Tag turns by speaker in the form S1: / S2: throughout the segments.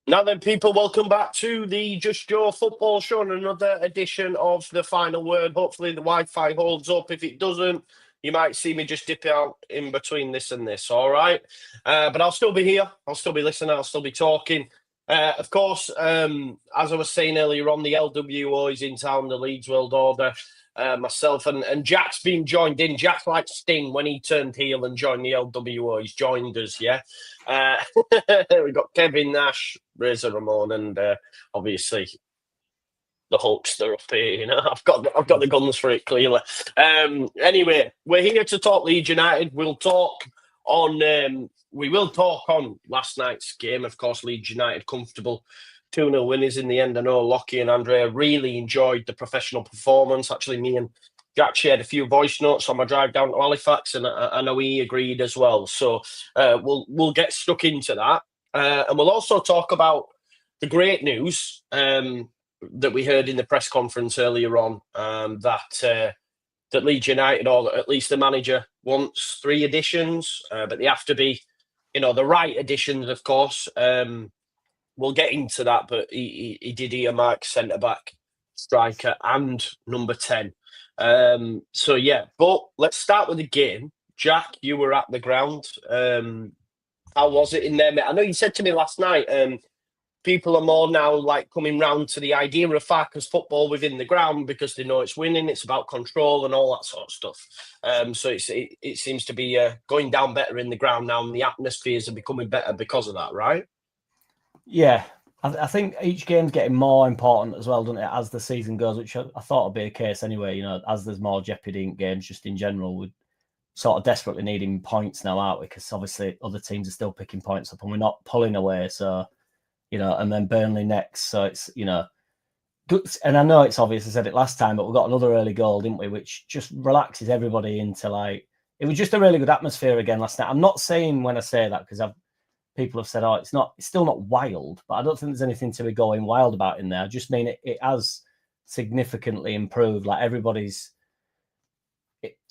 S1: Now then, people, welcome back to the Just Your Football Show and another edition of The Final Word. Hopefully the Wi-Fi holds up. If it doesn't, you might see me just dip out in between this and this, all right? But I'll still be here. I'll still be listening. I'll still be talking. Of course, as I was saying earlier on, the LWO is in town, the Leeds World Order. Myself and Jack's been joined in. Jack like Sting when he turned heel and joined the LWO. He's joined us, yeah. We've got Kevin Nash, Razor Ramon, and obviously the Hulkster up here. You know, I've got the guns for it clearly. Anyway, we're here to talk Leeds United. We will talk on last night's game. Of course, Leeds United comfortable 2-0 winners in the end. I know Lockie and Andrea really enjoyed the professional performance. Actually, me and Jack shared a few voice notes on my drive down to Halifax, and I know he agreed as well. So we'll get stuck into that, and we'll also talk about the great news that we heard in the press conference earlier on, that Leeds United, or at least the manager, wants 3 additions, but they have to be, the right additions, of course. We'll get into that, but he did earmark centre-back, striker, and number 10. So, yeah, but let's start with the game. Jack, you were at the ground. How was it in there, mate? I know you said to me last night, people are more now like coming round to the idea of Farke's football within the ground because they know it's winning, it's about control and all that sort of stuff. So it seems to be going down better in the ground now, and the atmospheres are becoming better because of that, right?
S2: Yeah, I think each game's getting more important as well, doesn't it, as the season goes, which I thought would be a case anyway. As there's more jeopardy in games, just in general, we're sort of desperately needing points now, aren't we? Because obviously other teams are still picking points up and we're not pulling away. So, and then Burnley next. So it's, and I know it's obvious, I said it last time, but we got another early goal, didn't we? Which just relaxes everybody into it was just a really good atmosphere again last night. I'm not saying when I say that because people have said, it's still not wild, but I don't think there's anything to be going wild about in there. I just mean it has significantly improved. Like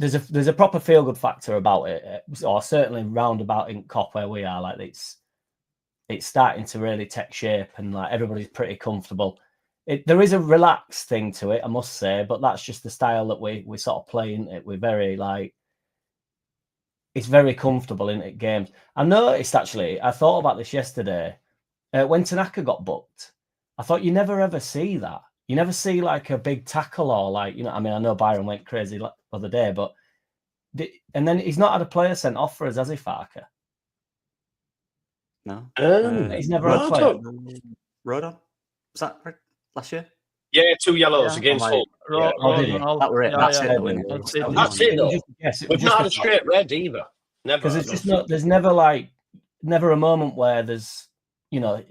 S2: there's a proper feel good factor about it, or certainly roundabout in COP where we are. Like it's starting to really take shape, and like everybody's pretty comfortable. There is a relaxed thing to it, I must say, but that's just the style that we sort of play in it. We're very it's very comfortable in games. I noticed, actually, I thought about this yesterday. When Tanaka got booked, I thought you never ever see that. You never see like a big tackle or I know Byron went crazy the other day, but and then he's not had a player sent off for us, has he, Farke?
S3: No.
S2: He's never had a player.
S3: Rodon? Was that last year?
S1: Yeah, 2 yellows against Hull.
S3: That were it. That's it.
S1: Though. We've not had a straight red either. Never.
S2: Because it's just there's never a moment where there's, a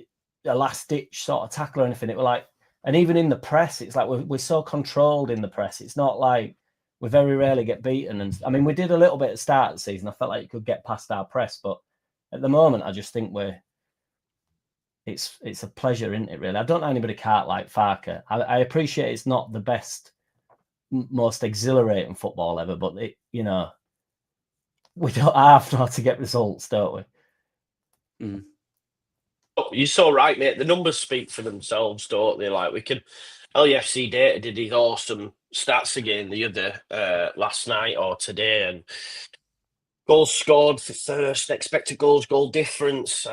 S2: last ditch sort of tackle or anything. It was and even in the press, it's like we're so controlled in the press. It's not like we very rarely get beaten. And I mean, we did a little bit at the start of the season. I felt like you could get past our press, but at the moment, I just think it's a pleasure, isn't it, really? I don't know anybody can't like Farke. I appreciate it's not the best, most exhilarating football ever, but we don't have to get results, don't we?
S1: Mm. Oh, you're so right, mate. The numbers speak for themselves, don't they? LUFC data did his awesome stats again the other last night or today, and goals scored for first, expected goals, goal difference.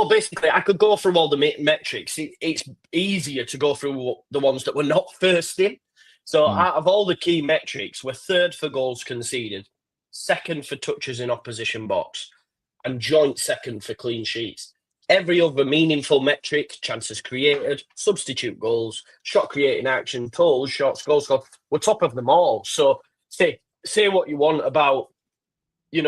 S1: Basically, I could go through all the metrics. It's easier to go through the ones that were not first in. So out of all the key metrics, we're third for goals conceded, second for touches in opposition box, and joint second for clean sheets. Every other meaningful metric, chances created, substitute goals, shot creating action, total shots, goals scored, we're top of them all. So say what you want about, it's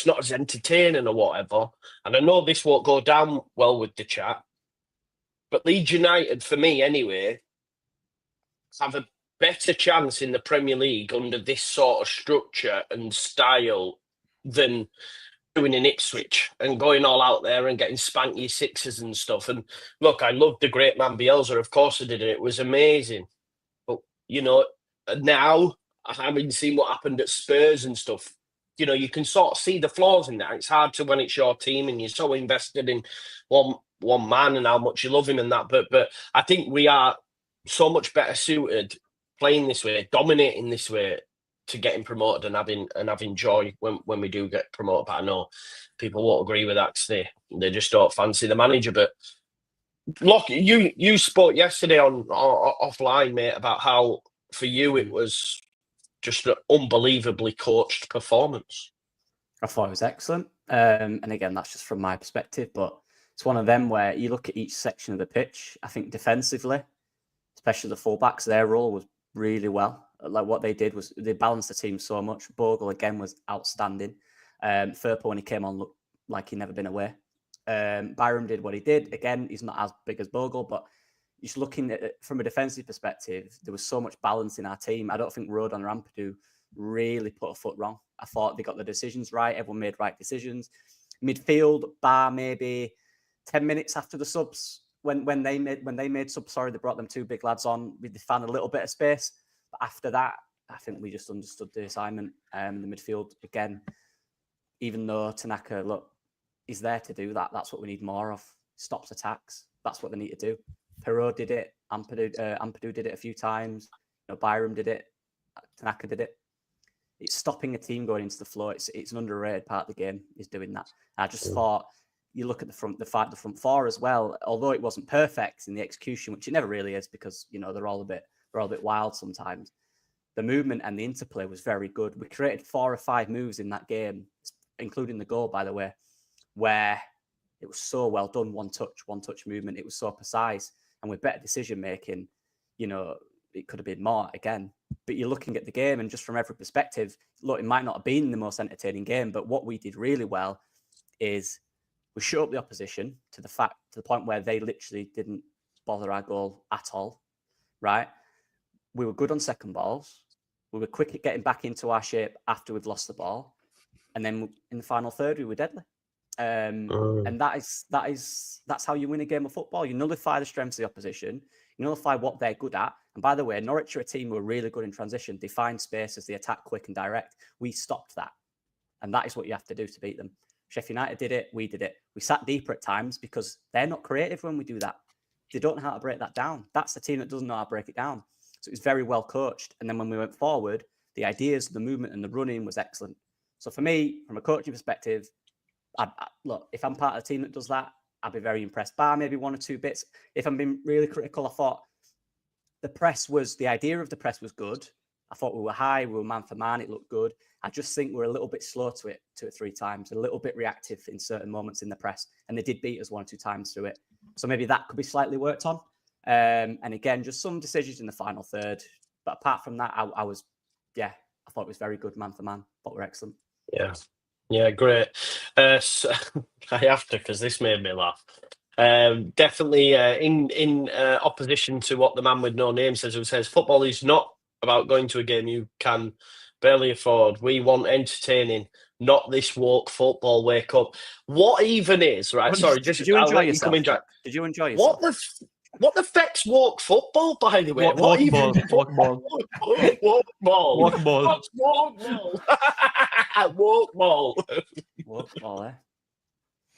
S1: not as entertaining or whatever. And I know this won't go down well with the chat, but Leeds United, for me anyway, have a better chance in the Premier League under this sort of structure and style than doing in Ipswich and going all out there and getting spanky sixes and stuff. And look, I loved the great man Bielsa. Of course I did. It was amazing. But, now, having seen what happened at Spurs and stuff, you can sort of see the flaws in that. It's hard to when it's your team and you're so invested in one man and how much you love him and that. But I think we are so much better suited playing this way, dominating this way, to getting promoted and having joy when we do get promoted. But I know people won't agree with that because they just don't fancy the manager. But look, you spoke yesterday on offline, mate, about how for you it was just an unbelievably coached performance.
S4: I thought it was excellent. And again, that's just from my perspective, but it's one of them where you look at each section of the pitch. I think defensively, especially the fullbacks, their role was really well. Like what they did was they balanced the team so much. Bogle again was outstanding. Firpo, when he came on, looked like he'd never been away. Byram did what he did. Again, he's not as big as Bogle, but just looking at it from a defensive perspective, there was so much balance in our team. I don't think Rodon or Ampadu really put a foot wrong. I thought they got the decisions right. Everyone made right decisions. Midfield, bar maybe 10 minutes after the subs, when they made subs, they brought them 2 big lads on. We found a little bit of space. But after that, I think we just understood the assignment. The midfield, again, even though Tanaka, look, he's there to do that. That's what we need more of. Stops attacks. That's what they need to do. Perrault did it. Ampadu did it a few times. Byram did it. Tanaka did it. It's stopping a team going into the flow. It's an underrated part of the game, is doing that. I just thought, you look at the front four as well, although it wasn't perfect in the execution, which it never really is because, they're all a bit wild sometimes. The movement and the interplay was very good. We created 4 or 5 moves in that game, including the goal, by the way, where it was so well done, one touch movement. It was so precise. And with better decision making, it could have been more again. But you're looking at the game, and just from every perspective, look, it might not have been the most entertaining game, but what we did really well is we shut up the opposition to the point where they literally didn't bother our goal at all. Right? We were good on second balls. We were quick at getting back into our shape after we've lost the ball, and then in the final third, we were deadly. And that's how you win a game of football. You nullify the strengths of the opposition. You nullify what they're good at. And by the way, Norwich are a team who are really good in transition. They find spaces, they attack quick and direct. We stopped that. And that is what you have to do to beat them. Sheffield United did it. We did it. We sat deeper at times because they're not creative when we do that. They don't know how to break that down. That's the team that doesn't know how to break it down. So it was very well coached. And then when we went forward, the ideas, the movement and the running was excellent. So for me, from a coaching perspective, look, if I'm part of the team that does that, I'd be very impressed. Bar maybe 1 or 2 bits. If I'm being really critical, I thought the idea of the press was good. I thought we were high, we were man for man, it looked good. I just think we're a little bit slow to it 2 or 3 times, a little bit reactive in certain moments in the press. And they did beat us 1 or 2 times through it. So maybe that could be slightly worked on. And again, just some decisions in the final third. But apart from that, I thought it was very good man for man. Thought we're excellent.
S1: Yeah, great. So, I have to, because this made me laugh. Definitely in opposition to what the man with no name says, who says football is not about going to a game you can barely afford. We want entertaining, not this woke football. Wake up. What even is, right? Sorry, just
S4: did you enjoy yourself? Did you enjoy yourself?
S1: What the feck's woke football, by the way?
S3: Walk ball.
S1: Walk ball.
S3: Walk ball.
S1: What's walk ball? Walk ball.
S4: Walk ball, eh?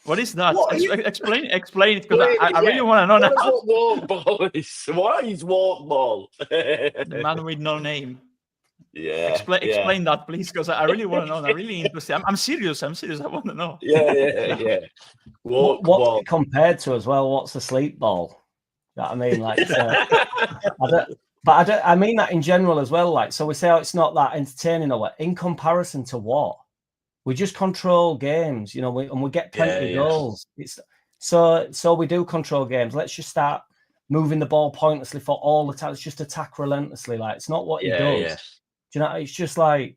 S3: What is that? Explain it, because I really want to know now.
S1: What walk ball is? What is walk ball?
S3: The man with no name.
S1: Yeah.
S3: Explain that, please, because I really want to know. I'm really interested. I'm serious. I want to know.
S1: Yeah.
S2: What's it compared to as well? What's the sleep ball? You know what I mean? Like, I mean that in general as well. Like, so we say, it's not that entertaining or what? In comparison to what? We just control games, and we get plenty of goals. It's so we do control games. Let's just start moving the ball pointlessly for all the time. Let's just attack relentlessly. Like, it's not what he does.
S1: Yeah.
S2: Do you know? It's just like,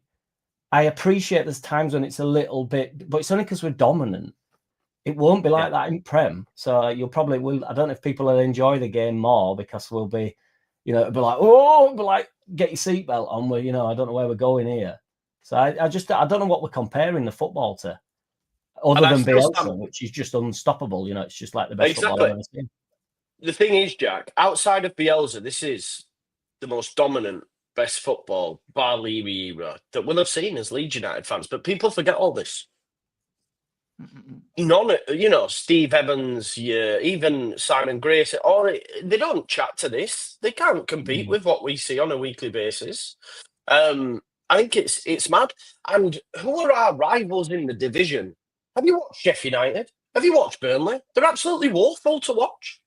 S2: I appreciate there's times when it's a little bit, but it's only because we're dominant. It won't be like that in Prem. So you'll probably will. I don't know if people will enjoy the game more because we'll be, it'll be like, get your seatbelt on. I don't know where we're going here. So I don't know what we're comparing the football to, other than Bielsa, which is just unstoppable. It's just like the best football I've ever seen.
S1: The thing is, Jack, outside of Bielsa, this is the most dominant best football, bar Levy era, that we'll have seen as Leeds United fans. But people forget all this. None, Steve Evans, even Simon Grace, they don't chat to this. They can't compete with what we see on a weekly basis. I think it's mad. And who are our rivals in the division? Have you watched Sheffield United? Have you watched Burnley? They're absolutely woeful to watch.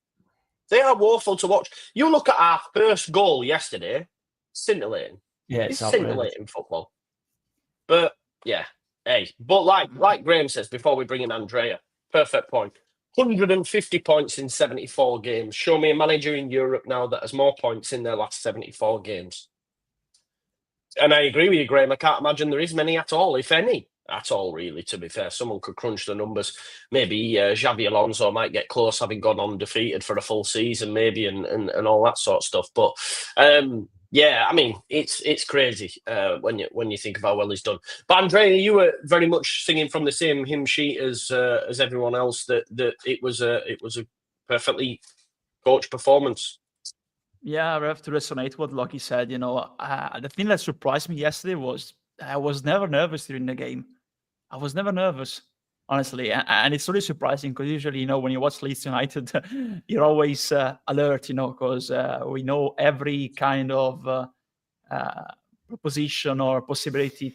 S1: They are woeful to watch. You look at our first goal yesterday, scintillating.
S2: Yeah,
S1: It's scintillating football. But yeah, but like Graham says before we bring in Andrea, perfect point. 150 points in 74 games. Show me a manager in Europe now that has more points in their last 74 games. And I agree with you, Graham. I can't imagine there is many at all, if any. At all, really, to be fair. Someone could crunch the numbers. Maybe Xavi Alonso might get close, having gone undefeated for a full season, maybe, and all that sort of stuff. But yeah, I mean, it's crazy when you think of how well he's done. But Andrea, you were very much singing from the same hymn sheet as everyone else. That it was a perfectly coached performance.
S3: Yeah, I have to resonate what Lockie said. The thing that surprised me yesterday was I was never nervous during the game. I was never nervous, honestly. And it's really surprising because usually, when you watch Leeds United, you're always alert, because we know every kind of proposition or possibility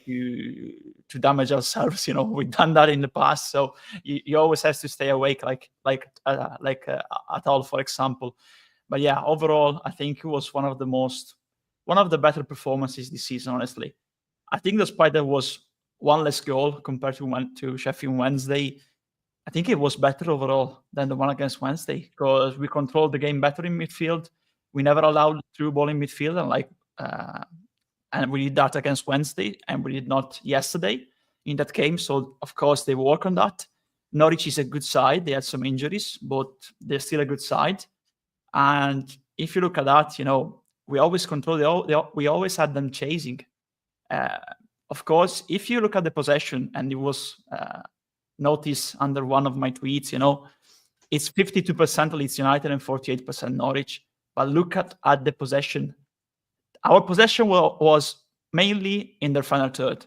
S3: to damage ourselves. We've done that in the past. So you always have to stay awake, like at all, for example. But yeah, overall, I think it was one of the better performances this season, honestly. I think despite there was one less goal compared to Sheffield Wednesday, I think it was better overall than the one against Wednesday because we controlled the game better in midfield. We never allowed through ball in midfield, and we did that against Wednesday, and we did not yesterday in that game. So of course they work on that. Norwich is a good side. They had some injuries, but they're still a good side. And if you look at that, we always control. We always had them chasing. Of course, if you look at the possession, and it was noticed under one of my tweets, it's 52% Leeds United and 48% Norwich. But look at the possession. Our possession was mainly in their final third.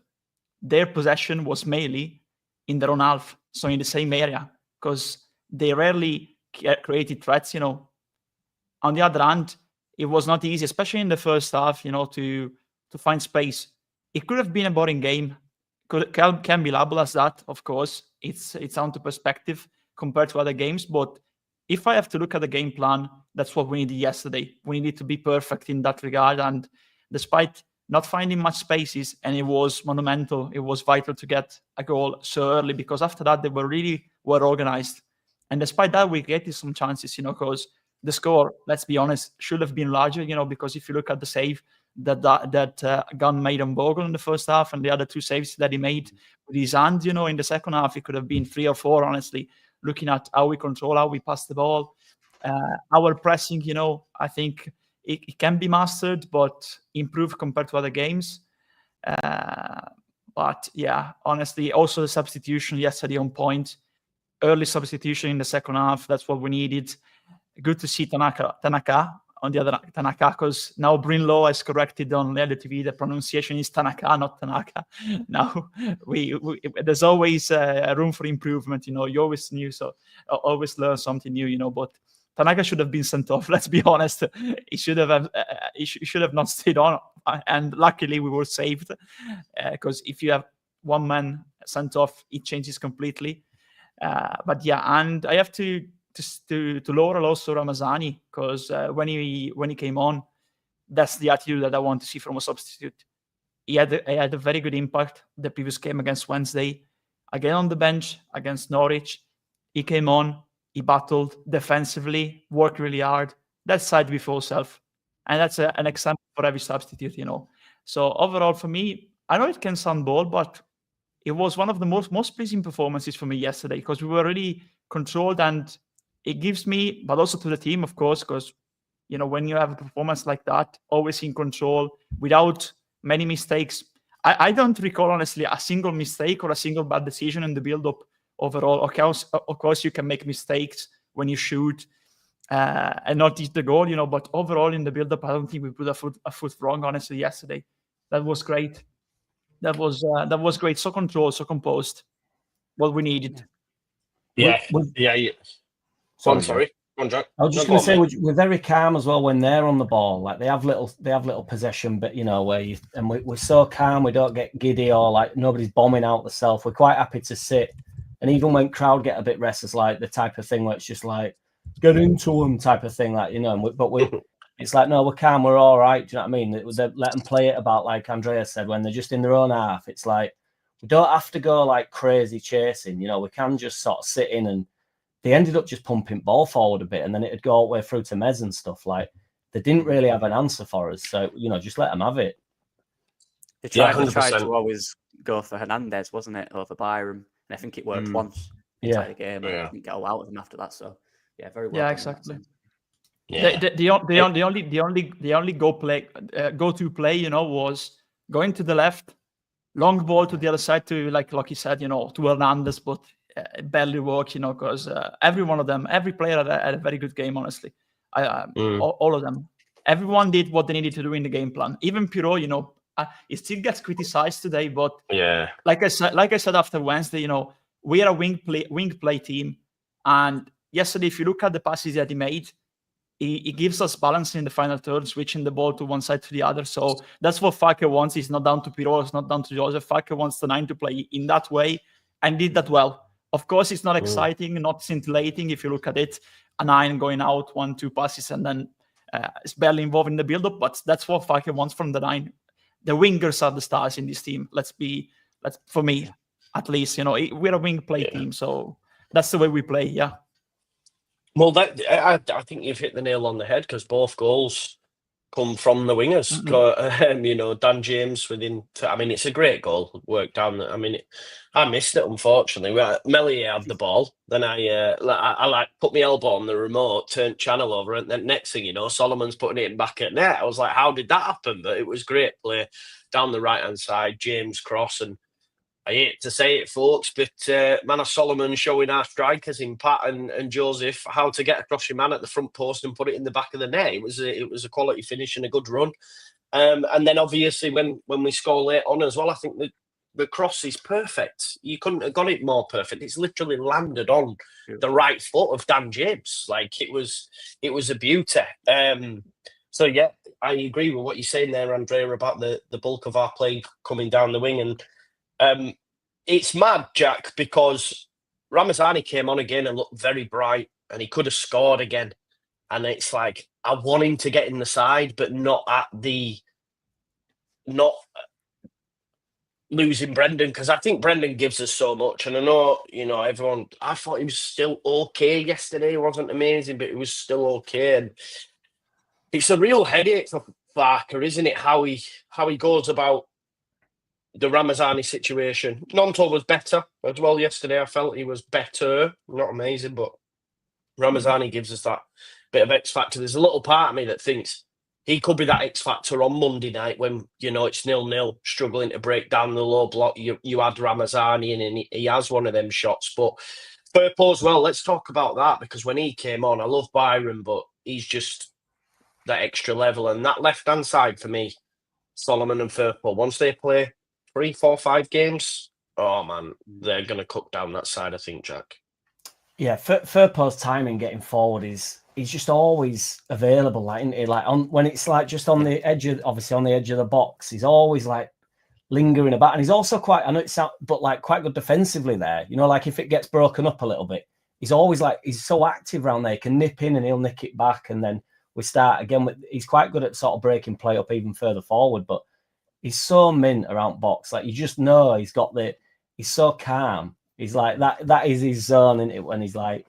S3: Their possession was mainly in their own half, so in the same area, because they rarely created threats, On the other hand, it was not easy, especially in the first half, to find space. It could have been a boring game. Can be labeled as that, of course. It's down to perspective compared to other games. But if I have to look at the game plan, that's what we needed yesterday. We needed to be perfect in that regard. And despite not finding much spaces, and it was monumental, it was vital to get a goal so early because after that, they were really well organized. And despite that, we created some chances, because the score, let's be honest, should have been larger, because if you look at the save that Gunn made on Bogle in the first half and the other two saves that he made with his hand, in the second half, it could have been 3 or 4, honestly, looking at how we control, how we pass the ball. Our pressing, I think it can be mastered, but improved compared to other games. But yeah, honestly, also the substitution yesterday on point. Early substitution in the second half, that's what we needed. Good to see Tanaka on the other Tanaka, because now Brinlow has corrected on the TV. The pronunciation is Tanaka, not Tanaka. Now there's always room for improvement. You always always learn something new. But Tanaka should have been sent off. Let's be honest. He should have not stayed on. And luckily we were saved because if you have one man sent off, it changes completely. But yeah, and I have to lower also Ramazani because when he came on, that's the attitude that I want to see from a substitute. He had a very good impact the previous game against Wednesday. Again on the bench against Norwich, he came on, he battled defensively, worked really hard. That's side before self, and that's an example for every substitute. So overall, for me, I know it can sound bold, but it was one of the most pleasing performances for me yesterday because we were really controlled, and it gives me, but also to the team, of course, because when you have a performance like that, always in control, without many mistakes. I don't recall honestly a single mistake or a single bad decision in the build-up overall. Of course, you can make mistakes when you shoot, and not just the goal, but overall in the build-up, I don't think we put a foot wrong, honestly, yesterday. That was great. That was great. So controlled, so composed. What we needed.
S1: Yeah.
S2: Sorry,
S1: Sorry. Go on, Jack.
S2: I was just going to say we're very calm as well when they're on the ball. Like they have little possession, but we're so calm. We don't get giddy or like nobody's bombing out the self. We're quite happy to sit, and even when crowd get a bit restless, like the type of thing where it's just like get into them type of thing, like it's like no, we're calm, we're all right. Do you know what I mean? Let them play it about, like Andrea said, when they're just in their own half. It's like we don't have to go like crazy chasing. We can just sort of sit in, and they ended up just pumping ball forward a bit, and then it'd go all the way through to Mez and stuff. Like they didn't really have an answer for us, so just let them have it.
S4: They tried to always go for Hernandez, wasn't it, over Byram? And I think it worked once in the game. And didn't get out of him after that. So yeah, very well.
S3: Yeah, exactly. Yeah. The only go-to play, was going to the left, long ball to the other side to like he said, to Hernandez, but barely work, because every one of them, every player had a very good game, honestly. All of them. Everyone did what they needed to do in the game plan. Even Pirot, he still gets criticized today, but like I said after Wednesday, we are a wing play team, and yesterday, if you look at the passes that he made, he gives us balance in the final third, switching the ball to one side to the other. So that's what Farke wants. It's not down to Pirot, it's not down to Joseph. Farke wants the 9 to play in that way, and did that well. Of course, it's not exciting, not scintillating. If you look at it, a 9 going out, 1-2 passes, and then it's barely involved in the build-up. But that's what Farke wants from the 9. The wingers are the stars in this team. For me, at least, we're a wing play team, so that's the way we play. Yeah.
S1: Well, I think you've hit the nail on the head, because both goals come from the wingers. Dan James it's a great goal, worked down. I missed it, unfortunately. Melier had the ball, then I put my elbow on the remote, turned channel over, and then next thing you know, Solomon's putting it back at net. I was like, how did that happen? But it was great play down the right hand side, James cross, and I hate to say it, folks, but Manor Solomon showing our strikers in Pat and Joseph how to get across your man at the front post and put it in the back of the net. It was a quality finish and a good run. And then obviously when we score late on as well, I think the cross is perfect. You couldn't have got it more perfect. It's literally landed on the right foot of Dan James. Like it was a beauty. So yeah, I agree with what you're saying there, Andrea, about the bulk of our play coming down the wing. And it's mad, Jack, because Ramazani came on again and looked very bright, and he could have scored again. And it's like, I want him to get in the side, but not losing Brendan, because I think Brendan gives us so much. And I know, everyone, I thought he was still okay yesterday. He wasn't amazing, but he was still okay. And it's a real headache for Farke, isn't it? How he goes about the Ramazani situation. Nonto was better as well yesterday. I felt he was better. Not amazing, but Ramazani gives us that bit of X factor. There's a little part of me that thinks he could be that X factor on Monday night when, it's 0-0, struggling to break down the low block. You had Ramazani and he has one of them shots. But Firpo as well, let's talk about that, because when he came on, I love Byron, but he's just that extra level. And that left-hand side for me, Solomon and Firpo, once they play 3, 4, 5 games, oh man, they're going to cook down that side, I think, Jack.
S2: Yeah, Firpo's timing getting forward he's just always available, like, isn't he? Like when it's like just on the edge of, obviously on the edge of the box, he's always like lingering about, and he's also quite, I know it's but like quite good defensively there. Like if it gets broken up a little bit, he's always like, he's so active around there. He can nip in and he'll nick it back, and then we start again. He's quite good at sort of breaking play up even further forward, but he's so mint around box. Like you just know he's so calm. He's like that is his zone, isn't it, when he's like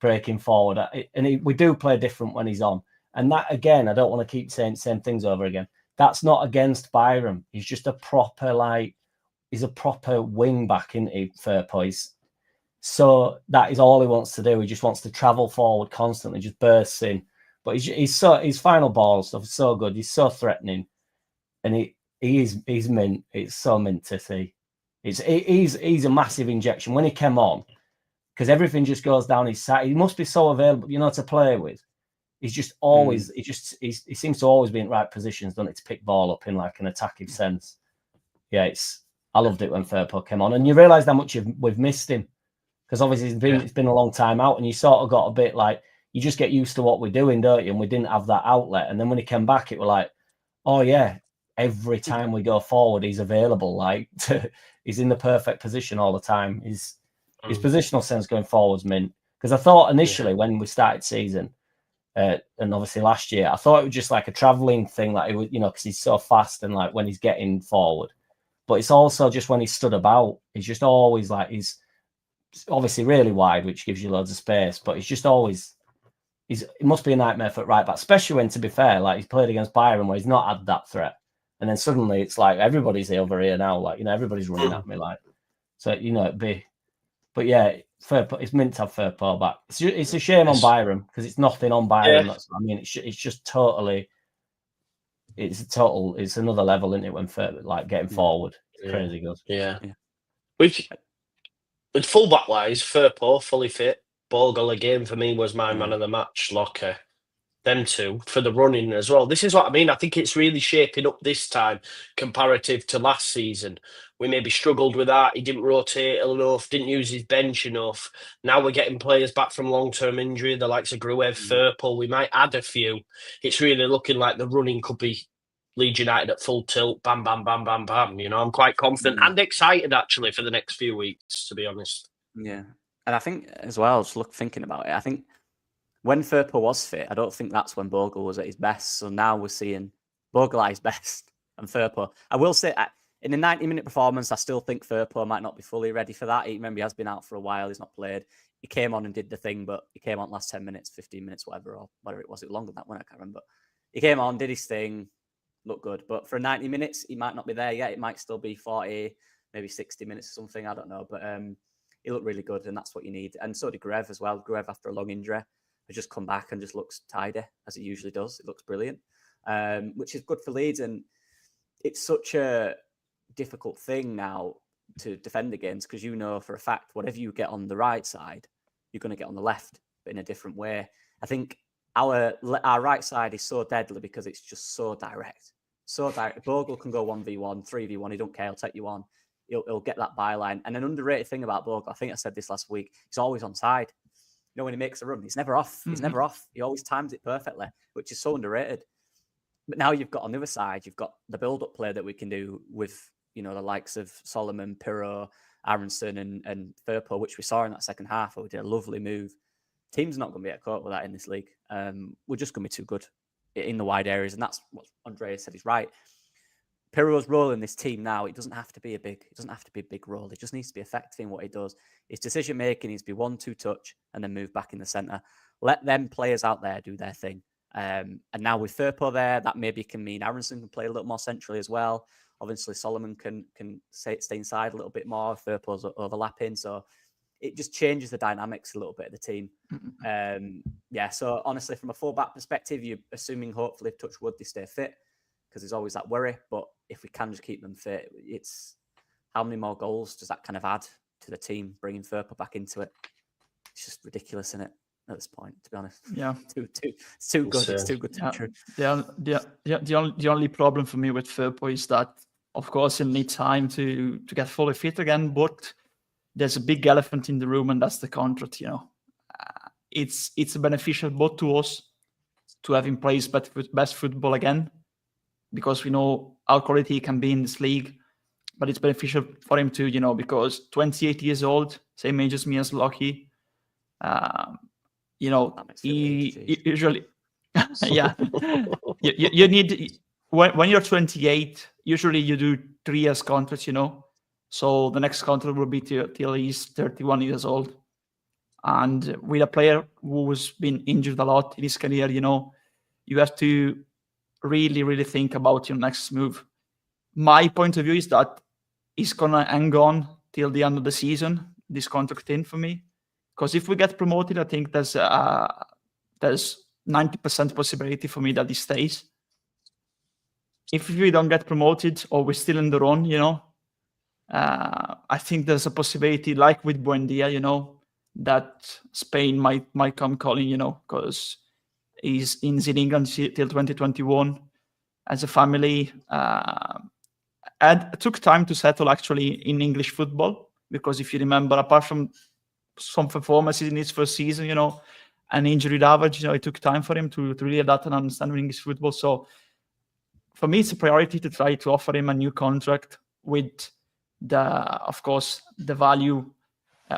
S2: breaking forward. And we do play different when he's on. And that, again, I don't want to keep saying the same things over again. That's not against Byram. He's just a proper wing back into Firpo. So that is all he wants to do. He just wants to travel forward constantly, just bursts in. But his final ball stuff is so good. He's so threatening. And he's mint. It's so mint to see. He's a massive injection when he came on, because everything just goes down his side. He must be so available, to play with. he's just always he seems to always be in right positions, doesn't it, to pick ball up in like an attacking sense. Yeah, I loved it when Firpo came on, and you realise how much we've missed him, because obviously it's been a long time out, and you sort of got a bit like, you just get used to what we're doing, don't you? And we didn't have that outlet, and then when he came back, it was like, oh yeah, every time we go forward, he's available. Like he's in the perfect position all the time. His positional sense going forwards mint. Because I thought initially when we started season, and obviously last year, I thought it was just like a travelling thing, like it was, because he's so fast and like when he's getting forward. But it's also just when he's stood about, he's just always like, he's obviously really wide, which gives you loads of space, but he's just always, it must be a nightmare for right back, especially when, to be fair, like he's played against Byron where he's not had that threat. And then suddenly it's like everybody's over here now, like, everybody's running at me, like, so, it'd be, but yeah, it's meant to have Firpo back. It's a shame on Byron, because it's nothing on Byron. Yeah. It's just totally, it's another level, isn't it, when like getting forward. It's crazy good.
S1: Yeah. With fullback wise, Firpo fully fit. Bogle again for me was my man of the match. Locker, them two for the running as well. This is what I mean. I think it's really shaping up this time comparative to last season. We maybe struggled with that. He didn't rotate enough, didn't use his bench enough. Now we're getting players back from long-term injury, the likes of Gruev, Firpo. We might add a few. It's really looking like the running could be Leeds United at full tilt. Bam, bam, bam, bam, bam. I'm quite confident and excited, actually, for the next few weeks, to be honest.
S4: Yeah. And I think, as well, just thinking about it, I think when Firpo was fit, I don't think that's when Bogle was at his best. So now we're seeing Bogle at his best and Firpo. I will say, in the 90-minute performance, I still think Firpo might not be fully ready for that. Remember, he has been out for a while. He's not played. He came on and did the thing, but he came on last 10 minutes, 15 minutes, whatever it was. It was longer than that one, I can't remember. He came on, did his thing, looked good. But for 90 minutes, he might not be there yet. It might still be 40, maybe 60 minutes or something. I don't know. But he looked really good, and that's what you need. And so did Gruev as well. Gruev, after a long injury, has just come back and just looks tidy, as it usually does. It looks brilliant, which is good for Leeds. And it's such a difficult thing now to defend against, because for a fact, whatever you get on the right side, you're going to get on the left, but in a different way. I think our right side is so deadly because it's just so direct. So direct. Bogle can go 1v1, 3v1. He don't care. He'll take you on. He'll get that byline. And an underrated thing about Bogle, I think I said this last week, he's always on side. When he makes a run, he's never off. He's never off. He always times it perfectly, which is so underrated. But now you've got on the other side, you've got the build-up play that we can do with, the likes of Solomon, Pirro, Aronson, and Firpo, which we saw in that second half, where we did a lovely move. Team's not going to be able to cope with that in this league. We're just going to be too good in the wide areas, and that's what Andrea said is right. Pirro's role in this team now, it doesn't have to be a big role. It just needs to be effective in what he does. His decision making needs to be 1-2 touch and then move back in the centre. Let them players out there do their thing. And now with Firpo there, that maybe can mean Aronson can play a little more centrally as well. Obviously, Solomon can stay inside a little bit more. Firpo's overlapping, so it just changes the dynamics a little bit of the team. So honestly, from a fullback perspective, you're assuming hopefully, touch wood, they stay fit, because there's always that worry. But if we can just keep them fit, it's how many more goals does that kind of add to the team, bringing Firpo back into it? It's just ridiculous, isn't it, at this point, to be honest?
S3: Yeah.
S4: It's too good. It's too good to be true.
S3: The only problem for me with Firpo is that, of course, he'll need time to get fully fit again, but there's a big elephant in the room, and that's the contract, It's beneficial both to us to have him play his best football again, because we know how quality he can be in this league, but it's beneficial for him too, because 28 years old, same age as me, as Lockie, he usually, you need, when you're 28, usually you do 3 years contracts, so the next contract will be till he's 31 years old. And with a player who's been injured a lot in his career, you have to really, really think about your next move. My point of view is that he's going to hang on till the end of the season, this contract in for me. Because if we get promoted, I think there's 90% possibility for me that he stays. If we don't get promoted or we're still in the run, I think there's a possibility, like with Buendia, that Spain might come calling, because He's in England till 2021 as a family. And it took time to settle actually in English football, because if you remember, apart from some performances in his first season, an injury ravage, it took time for him to really adapt and understand English football. So for me, it's a priority to try to offer him a new contract with of course, the value,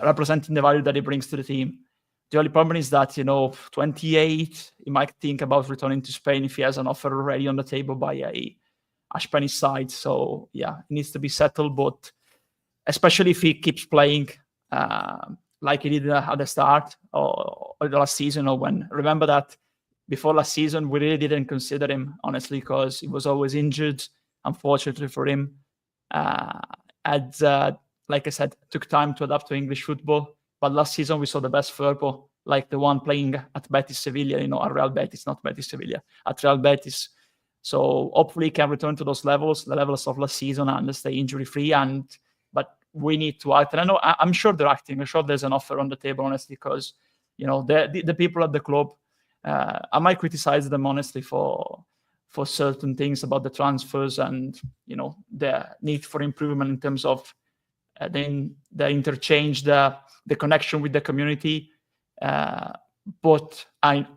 S3: representing the value that he brings to the team. The only problem is that, 28, he might think about returning to Spain if he has an offer already on the table by a Spanish side. So, yeah, it needs to be settled, but especially if he keeps playing like he did at the start or the last season, or remember that before last season, we really didn't consider him, honestly, because he was always injured, unfortunately for him. Like I said, took time to adapt to English football. But last season, we saw the best Firpo, like the one playing at Betis Sevilla, at Real Betis, not Betis Sevilla, at Real Betis. So hopefully he can return to those levels, the levels of last season, and stay injury-free. But we need to act. And I'm sure they're acting. I'm sure there's an offer on the table, honestly, because, the people at the club, I might criticize them, honestly, for certain things about the transfers and, the need for improvement in terms of the interchange, the connection with the community. But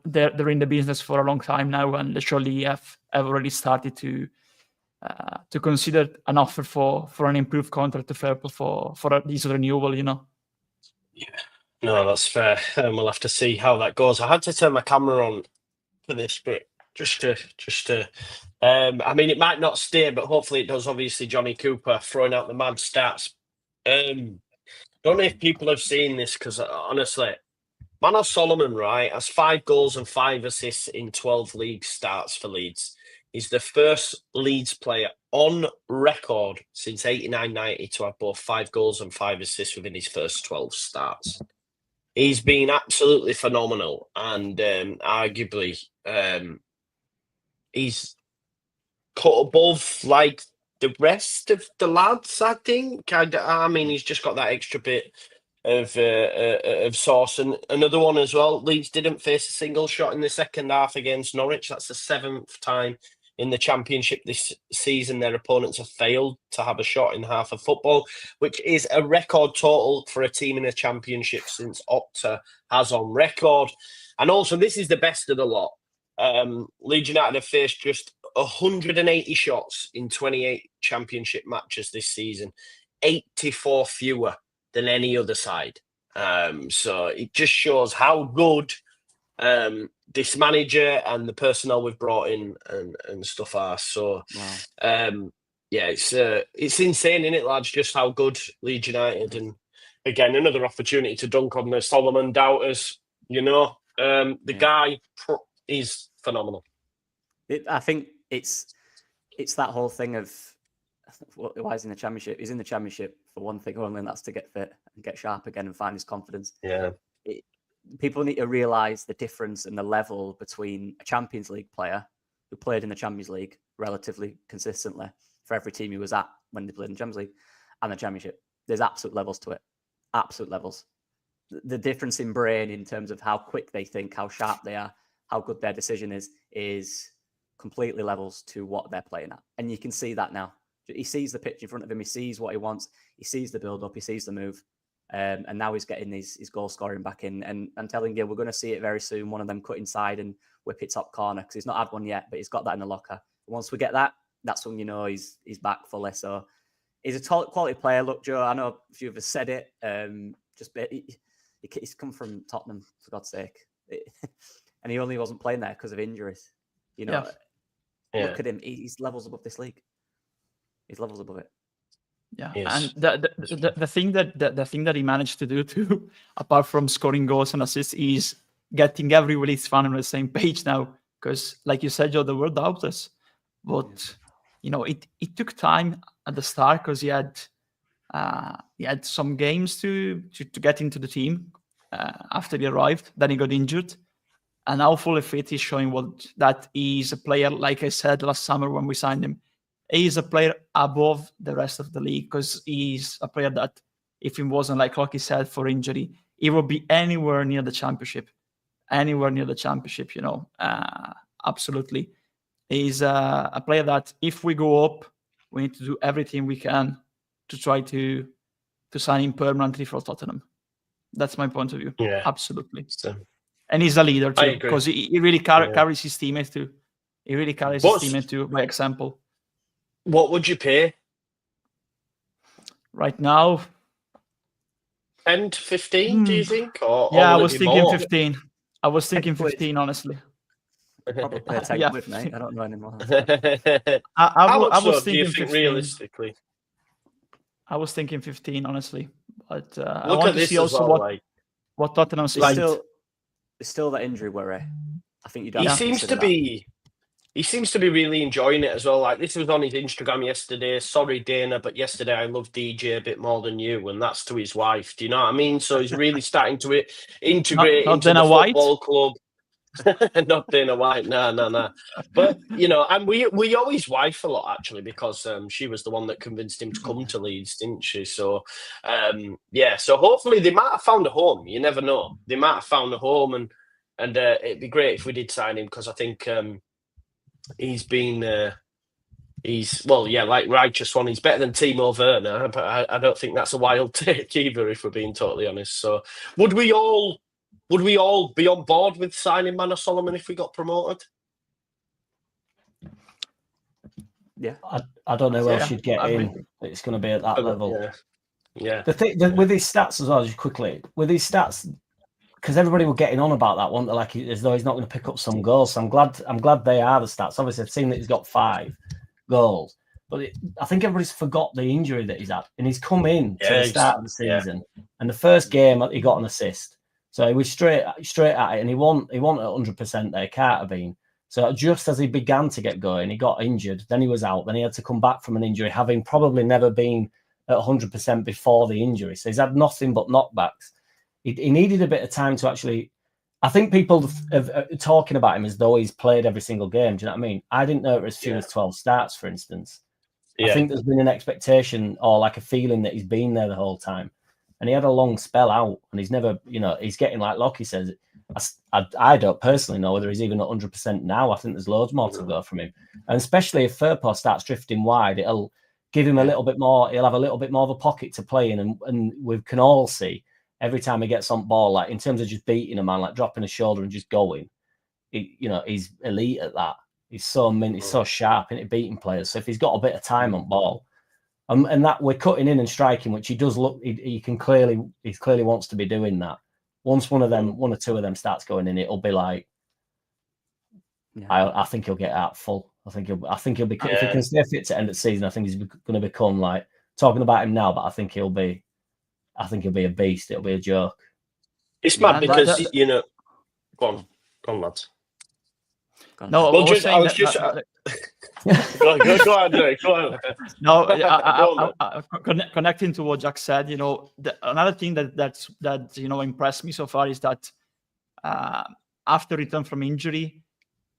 S3: they're in the business for a long time now, and they surely have already started to consider an offer for an improved contract to Firpo for this renewal.
S1: Yeah, no, that's fair. We'll have to see how that goes. I had to turn my camera on for this bit just to. I mean, it might not stay, but hopefully it does. Obviously, Johnny Cooper throwing out the mad stats. Don't know if people have seen this, because honestly, Manos Solomon, right, has 5 goals and 5 assists in 12 league starts for Leeds. He's the first Leeds player on record since 89-90 to have both 5 goals and 5 assists within his first 12 starts. He's been absolutely phenomenal, and arguably he's cut above like the rest of the lads, I think. I mean, he's just got that extra bit of sauce. And another one as well, Leeds didn't face a single shot in the second half against Norwich. That's the 7th time in the Championship this season their opponents have failed to have a shot in half of football, which is a record total for a team in the Championship since Opta has on record. And also, this is the best of the lot. Leeds United have faced just 180 shots in 28 Championship matches this season, 84 fewer than any other side. So it just shows how good this manager and the personnel we've brought in and stuff are. So, wow. Yeah, it's insane, isn't it, lads, just how good Leeds United, and again, another opportunity to dunk on the Solomon doubters. The guy is phenomenal.
S4: I think it's that whole thing of why he's in the Championship. He's in the Championship for one thing only, and that's to get fit and get sharp again and find his confidence.
S1: Yeah.
S4: People need to realise the difference and the level between a Champions League player who played in the Champions League relatively consistently for every team he was at when they played in the Champions League and the Championship. There's absolute levels to it. Absolute levels. The difference in brain in terms of how quick they think, how sharp they are, how good their decision is completely levels to what they're playing at. And you can see that now. He sees the pitch in front of him. He sees what he wants. He sees the build-up. He sees the move. And now he's getting his goal scoring back in. And I'm telling you, we're going to see it very soon. One of them cut inside and whip it top corner, because he's not had one yet, but he's got that in the locker. Once we get that, that's when he's back fully. So he's a quality player. Look, Joe, I know a few of us said it. He's come from Tottenham, for God's sake. And he only wasn't playing there because of injuries. Look at him. He's levels above this league. He's levels above it.
S3: Yeah,
S1: yes.
S3: And the thing that he managed to do too, apart from scoring goals and assists, is getting every Leeds fan on the same page now. Because, like you said, Joe, there were doubters, but it took time at the start because he had some games to get into the team after he arrived. Then he got injured, and now fully fit. He's showing that he's a player. Like I said last summer when we signed him. He's a player above the rest of the league, because he's a player that, if he wasn't, like he said, for injury, he will be anywhere near the Championship. anywhere near the championship. Absolutely. He's a player that if we go up, we need to do everything we can to try to sign him permanently for Tottenham. That's my point of view.
S1: Yeah,
S3: absolutely.
S1: So,
S3: And he's a leader
S1: I
S3: too,
S1: agree.
S3: because he really carries his teammates too. He really carries his teammates too by example.
S1: What would you pay?
S3: Right now,
S1: 10 to 15, do you think? Or
S3: yeah, I
S1: will it
S3: was
S1: be
S3: thinking
S1: more?
S3: 15. I was thinking
S4: quid.
S3: 15, honestly.
S4: Probably pay 10
S3: Yeah.
S4: quid, mate. I don't know anymore.
S1: How much
S3: I was
S1: so do you
S3: thinking
S1: think
S3: 15.
S1: realistically?
S3: I was thinking 15, honestly. But I
S1: Look
S3: want
S1: at
S3: to
S1: this
S3: see
S1: as
S3: also
S1: well.
S3: what Tottenham's
S4: There's
S3: like.
S4: still that injury worry. I think you don't.
S1: He
S4: have to
S1: seems
S4: consider
S1: to
S4: that.
S1: be. He seems to be really enjoying it as well. Like, this was on his Instagram yesterday. Sorry, Dana, but yesterday I loved DJ a bit more than you, and that's to his wife. Do you know what I mean? So he's really starting to integrate
S3: Not
S1: into the
S3: Dana White?
S1: football club. Not Dana White, no. But and we owe his wife a lot actually, because she was the one that convinced him to come to Leeds, didn't she? So so hopefully they might have found a home. You never know. They might have found a home, and it'd be great if we did sign him, because I think he's been like righteous one. He's better than Timo Werner, but I don't think that's a wild take either, if we're being totally honest. So would we all be on board with signing Manor Solomon if we got promoted?
S4: Yeah.
S2: I don't know who else
S3: Yeah,
S2: you'd get
S3: I
S2: in.
S3: agree.
S2: It's going to be at that level.
S1: Yeah.
S2: The thing with his stats as well, just quickly, with his stats, because everybody were getting on about that one, like as though he's not going to pick up some goals. So I'm glad they are the stats. Obviously, I've seen that he's got 5 goals, but I think everybody's forgot the injury that he's had, and he's come in to the start of the season, and the first game he got an assist, so he was straight at it, and he won at 100% there. Can't have been. So just as he began to get going, he got injured. Then he was out. Then he had to come back from an injury, having probably never been at 100% before the injury. So he's had nothing but knockbacks. He needed a bit of time to actually. I think people are talking about him as though he's played every single game. Do you know what I mean? I didn't know it was as few as 12 starts, for instance. I think there's been an expectation or like a feeling that he's been there the whole time. And he had a long spell out, and he's never, he's getting, like Lockie says, I don't personally know whether he's even at 100% now. I think there's loads more to go from him. And especially if Firpo starts drifting wide, it'll give him a little bit more, he'll have a little bit more of a pocket to play in. And we can all see every time he gets on ball, like in terms of just beating a man, like dropping a shoulder and just going, he's elite at that. He's so he's so sharp into beating players. So if he's got a bit of time on ball, and that we're cutting in and striking, which he does look, he clearly wants to be doing that. Once one or two of them starts going in, it'll be like, I think he'll get out full. I think he'll be if he can stay fit to end of the season. I think he's going to become, like, talking about him now, but I think he'll be a beast. It'll be a joke.
S1: It's mad because go on, lads.
S3: No,
S1: well,
S3: I was just.
S1: Go on, Jake. Go on.
S3: No, connecting to what Jack said, another thing that impressed me so far is that after return from injury,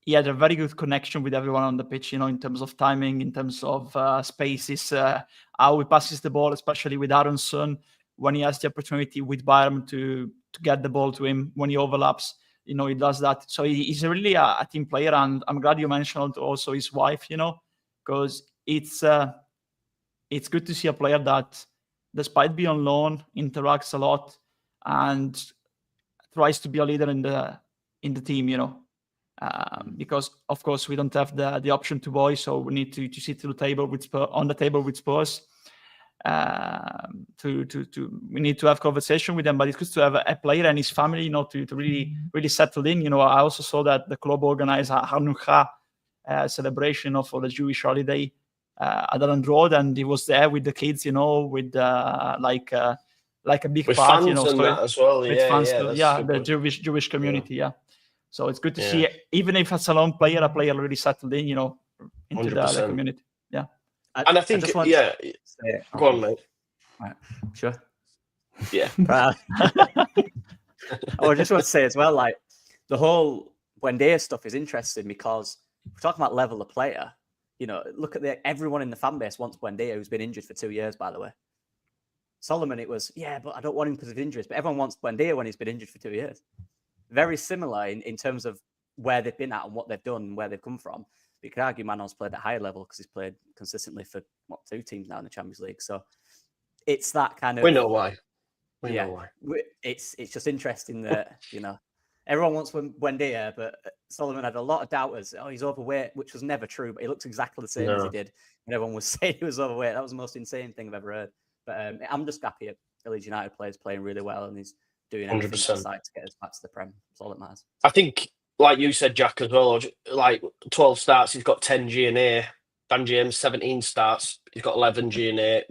S3: he had a very good connection with everyone on the pitch. In terms of timing, in terms of spaces, how he passes the ball, especially with Aronson when he has the opportunity with Bayern to get the ball to him when he overlaps. He does that. So he's really a team player, and I'm glad you mentioned also his wife, because it's good to see a player that, despite being on loan, interacts a lot and tries to be a leader in the team, because of course we don't have the option to buy, so we need to sit on the table with Spurs. We need to have conversation with them, but it's good to have a player and his family, to really settle in. I also saw that the club organized a Hanukkah celebration for the Jewish holiday at Allen Road, and he was there with the kids, with like a big
S1: with
S3: party,
S1: fans and that as well.
S3: With fans, the Jewish community, So it's good to see, even if it's a lone player, a player really settled in, into the community. Yeah.
S1: And I think, go on, mate.
S4: Right. Sure.
S1: Yeah.
S4: I just want to say as well, like, the whole Buendia stuff is interesting because we're talking about level of player. Look at everyone in the fan base wants Buendia, who's been injured for 2 years, by the way. Solomon, it was, but I don't want him because of injuries. But everyone wants Buendia when he's been injured for 2 years. very similar in terms of where they've been at and what they've done and where they've come from. But you could argue Manos played at a higher level because he's played consistently for, 2 teams now in the Champions League. So it's that kind of...
S1: We know why. We know why.
S4: It's just interesting that, everyone wants Buendia, but Solomon had a lot of doubters. Oh, he's overweight, which was never true, but he looks exactly the same as he did when everyone was saying he was overweight. That was the most insane thing I've ever heard. But I'm just happy the Leeds United player's playing really well, and he's doing everything inside to get us back to the Prem. That's all that matters.
S1: I think, like you said, Jack, as well, like 12 starts, he's got 10 G&A. Dan James, 17 starts, he's got 11 G&A,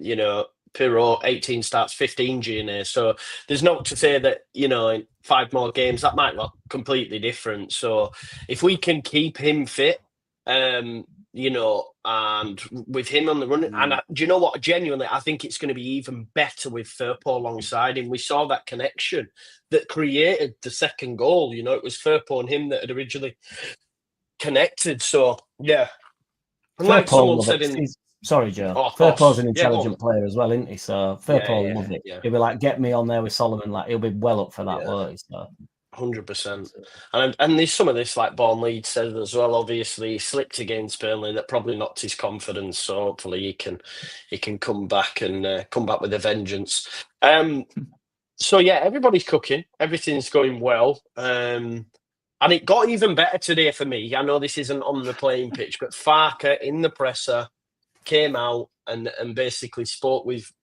S1: Pirro, 18 starts, 15 G&A. So there's not to say that, in 5 more games, that might look completely different. So if we can keep him fit, and with him on the run, and do you know what? Genuinely, I think it's going to be even better with Firpo alongside him. We saw that connection that created the second goal. It was Firpo and him that had originally connected. So, yeah. And like someone said
S2: Sorry, Joe. Firpo's an intelligent player as well, isn't he? So Firpo will love it. Yeah. He'll be like, get me on there with Solomon. Like, he'll be well up for that work. So.
S1: 100%. And there's some of this, like Born Leeds said as well. Obviously, he slipped against Burnley. That probably knocked his confidence. So hopefully he can come back and come back with a vengeance. So yeah, everybody's cooking. Everything's going well. And it got even better today for me. I know this isn't on the playing pitch, but Farke in the presser came out and basically spoke with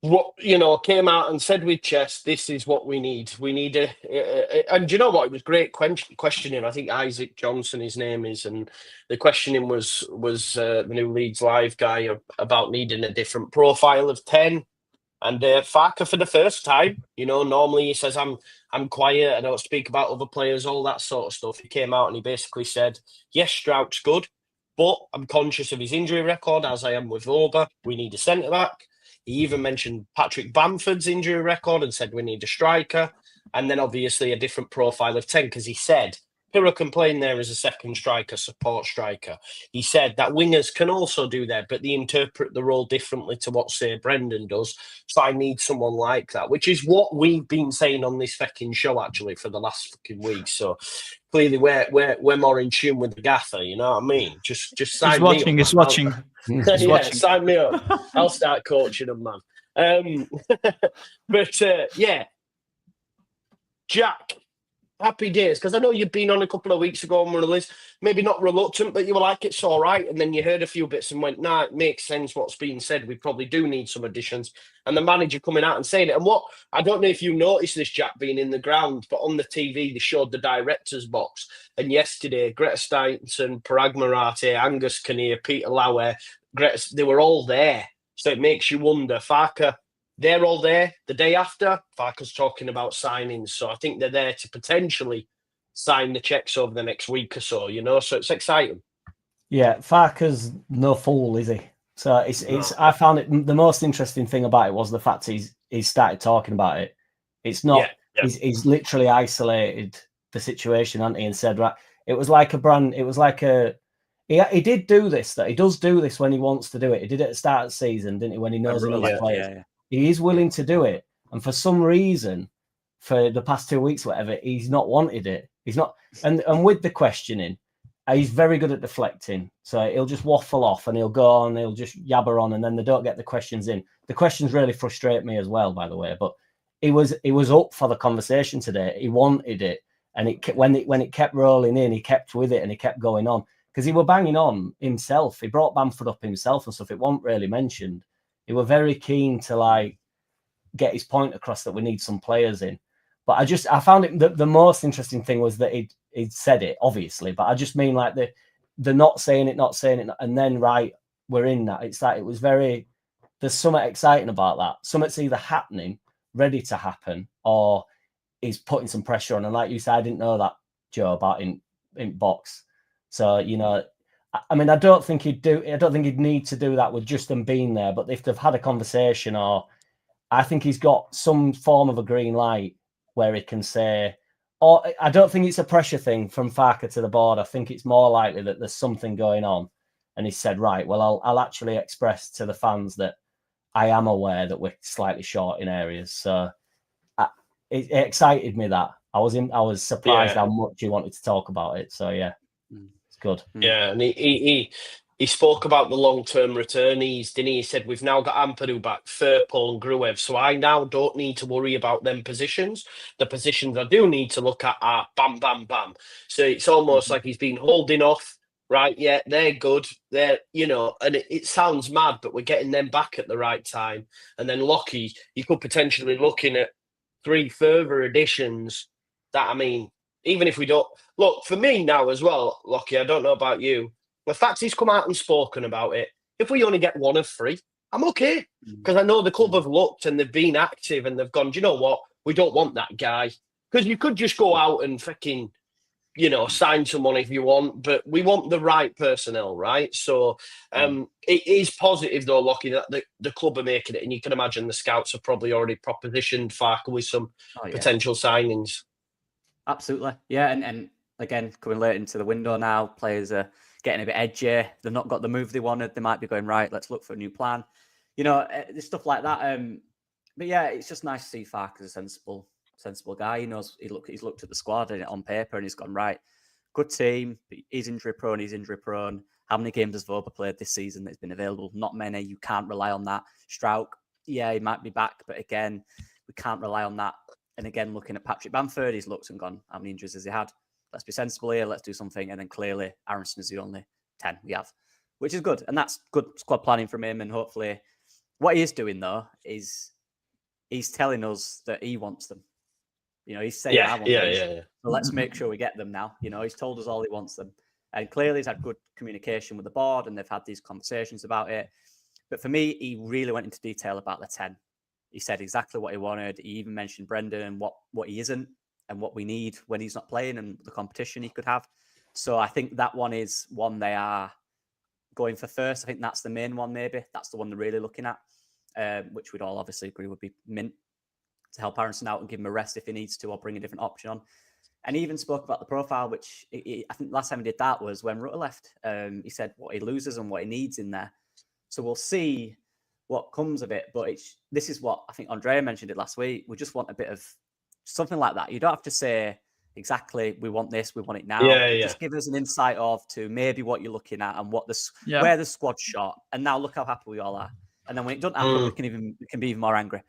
S1: what came out and said with chest, this is what we need. We need and do you know what? It was great questioning. I think Isaac Johnson, his name is, and the questioning was the new Leeds Live guy about needing a different profile of 10. And Farke for the first time, normally he says I'm quiet, I don't speak about other players, all that sort of stuff. He came out and he basically said, yes, Strout's good, but I'm conscious of his injury record, as I am with Oba. We need a centre back. He even mentioned Patrick Bamford's injury record and said we need a striker. And then obviously a different profile of 10, because he said Pirro can play in there as a second striker, support striker. He said that wingers can also do that, but they interpret the role differently to what, say, Brendan does. So I need someone like that, which is what we've been saying on this fucking show, actually, for the last fucking week. So clearly we're more in tune with the gaffer, you know what I mean? Just sign me up.
S3: He's watching. He's watching.
S1: Sign me up. I'll start coaching them, man. But yeah, Jack, happy days, because I know you've been on a couple of weeks ago on one of these, maybe not reluctant, but you were like, it's all right. And then you heard a few bits and went, nah, it makes sense what's being said. We probably do need some additions. And the manager coming out and saying it. And what, I don't know if you noticed this, Jack, being in the ground, but on the TV, they showed the director's box. And yesterday, Greta Steinson, Parag Marate, Angus Kinnear, Peter Lauer, they were all there. So it makes you wonder, Farke, they're all there. The day after, Farke's talking about signings. So I think they're there to potentially sign the checks over the next week or so, so it's exciting.
S2: Yeah, Farke's no fool, is he? So it's. I found it the most interesting thing about it was the fact he's started talking about it. It's not. Yeah. He's literally isolated the situation, hasn't he? And said, right, it was like a brand. It was like a. He did do this. That he does do this when he wants to do it. He did it at the start of the season, didn't he? When he knows another players. Yeah. He is willing to do it, and for some reason, for the past 2 weeks, whatever, he's not wanted it. He's not, and with the questioning, he's very good at deflecting. So he'll just waffle off, and he'll go on, he'll just yabber on, and then they don't get the questions in. The questions really frustrate me as well, by the way. But he was up for the conversation today. He wanted it, and when it kept rolling in, he kept with it, and he kept going on because he were banging on himself. He brought Bamford up himself and stuff. It wasn't really mentioned. He were very keen to get his point across that we need some players in. But I found it the most interesting thing was that he'd said it, obviously, but I just mean like the not saying it, and then right, we're in that. It's like it was very, there's something exciting about that. Something's either happening, ready to happen, or he's putting some pressure on. And like you said, I didn't know that, Joe, about in box. So, I mean, I don't think he'd need to do that with just them being there. But if they've had a conversation, or I think he's got some form of a green light where he can say, or I don't think it's a pressure thing from Farke to the board. I think it's more likely that there's something going on. And he said, right, well, I'll actually express to the fans that I am aware that we're slightly short in areas. So it excited me that I was surprised how much he wanted to talk about it. So yeah, it's good.
S1: Yeah, and he spoke about the long-term returnees, didn't he? He said, we've now got Ampadu back, Firpo and Gruev, so I now don't need to worry about them positions. The positions I do need to look at are bam, bam, bam. So it's almost like he's been holding off, right? Yeah, they're good. They're, and it sounds mad, but we're getting them back at the right time. And then Lockie, you could potentially looking at 3 further additions that, I mean, even if we don't... Look, for me now as well, Lockie, I don't know about you, the fact he's come out and spoken about it, if we only get 1 of 3, I'm okay. Because I know the club have looked and they've been active and they've gone, do you know what? We don't want that guy. Because you could just go out and fucking, sign someone if you want, but we want the right personnel, right? So it is positive, though, Lockie, that the club are making it. And you can imagine the scouts have probably already propositioned Farker with some potential signings.
S4: Absolutely. Yeah, and again, coming late into the window now, players are getting a bit edgy. They've not got the move they wanted. They might be going, right, let's look for a new plan. There's stuff like that. But yeah, it's just nice to see Fark as a sensible guy. He knows he's looked at the squad and on paper and he's gone, right, good team. He's injury prone. How many games has Voba played this season that's been available? Not many. You can't rely on that. Strauch, yeah, he might be back, but again, we can't rely on that. And again, looking at Patrick Bamford, he's looked and gone, how many injuries has he had? Let's be sensible here. Let's do something. And then clearly, Aronson is the only 10 we have, which is good. And that's good squad planning from him. And hopefully, what he is doing, though, is he's telling us that he wants them. He's saying, I want these. So let's make sure we get them now. He's told us all he wants them. And clearly, he's had good communication with the board and they've had these conversations about it. But for me, he really went into detail about the 10. He said exactly what he wanted. He even mentioned Brendan and what he isn't and what we need when he's not playing and the competition he could have. So I think that one is one they are going for first. I think that's the main one, maybe. That's the one they're really looking at, which we'd all obviously agree would be mint to help Aronson out and give him a rest if he needs to or bring a different option on. And he even spoke about the profile, which I think last time he did that was when Rutter left. He said what he loses and what he needs in there. So we'll see what comes of it. But this is what I think Andrea mentioned it last week. We just want a bit of something like that. You don't have to say exactly, we want this, we want it now. Just give us an insight to maybe what you're looking at and where the squad's shot. And now look how happy we all are. And then when it doesn't happen, we can be even more angry.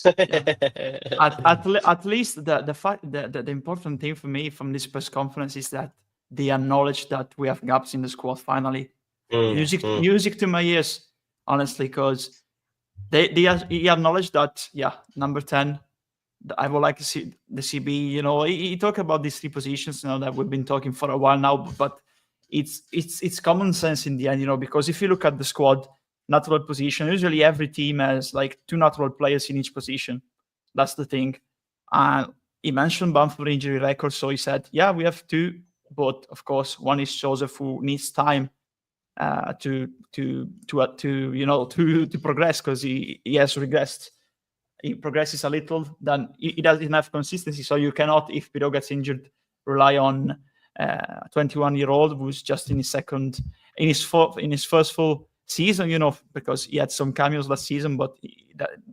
S3: At least the important thing for me from this press conference is that they acknowledge that we have gaps in the squad finally. Music to my ears, honestly, because he acknowledged that, number 10, I would like to see the CB. He talked about these 3 positions that we've been talking for a while now, but it's common sense in the end, because if you look at the squad, natural position, usually every team has like 2 natural players in each position. That's the thing. And he mentioned Bamford injury record, so he said, we have 2, but of course one is Joseph, who needs time to progress because he has regressed. He progresses a little, then he doesn't have consistency. So you cannot, if Pirou gets injured, rely on a 21-year-old who's just in his first full season, because he had some cameos last season, but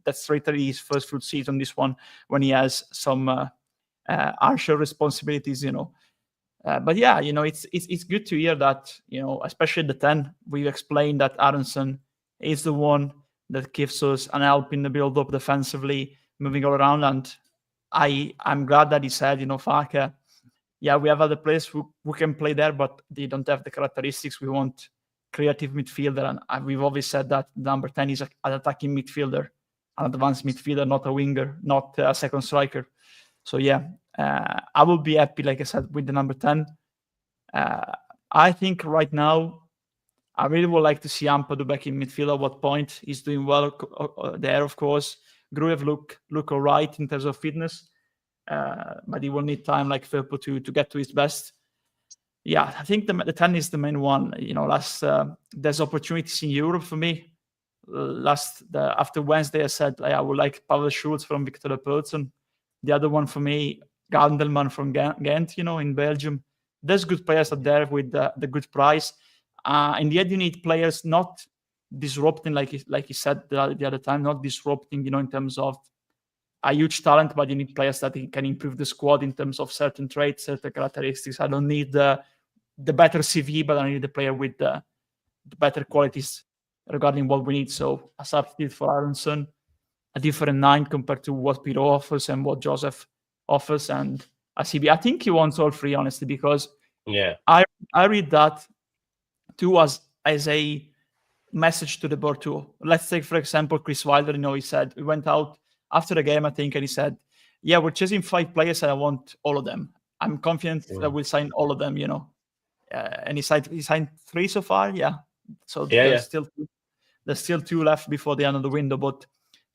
S3: that's literally his first full season, this one, when he has some harsher responsibilities, But yeah, it's good to hear that, especially the 10, we've explained that Aronson is the one that gives us an help in the build-up defensively, moving all around. And I'm glad that he said, Farke, we have other players who can play there, but they don't have the characteristics. We want creative midfielder. And we've always said that number 10 is an attacking midfielder, an advanced midfielder, not a winger, not a second striker. So I will be happy, like I said, with the number 10. I think right now, I really would like to see Ampadu back in midfield at what point. He's doing well there, of course. Gruev look all right in terms of fitness, but he will need time like Firpo to get to his best. I think the 10 is the main one. There's opportunities in Europe for me. After Wednesday, I said I would like Pavel Schulz from Victor Pelton. The other one for me, Gandelman from Ghent, in Belgium. There's good players out there with the good price. In the end, you need players not disrupting, like he said the other time, not disrupting, in terms of a huge talent, but you need players that can improve the squad in terms of certain traits, certain characteristics. I don't need the better CV, but I need the player with the better qualities regarding what we need. So a substitute for Aronson, a different 9 compared to what Piro offers and what Joseph offers, and a CB. I think he wants all 3, honestly, because I read that too as a message to the board too. Let's take, for example, Chris Wilder. He said, we went out after the game, I think, and he said, yeah, we're chasing 5 players and I want all of them. I'm confident that we'll sign all of them, and he signed 3 so far. So there's still 2 left before the end of the window. But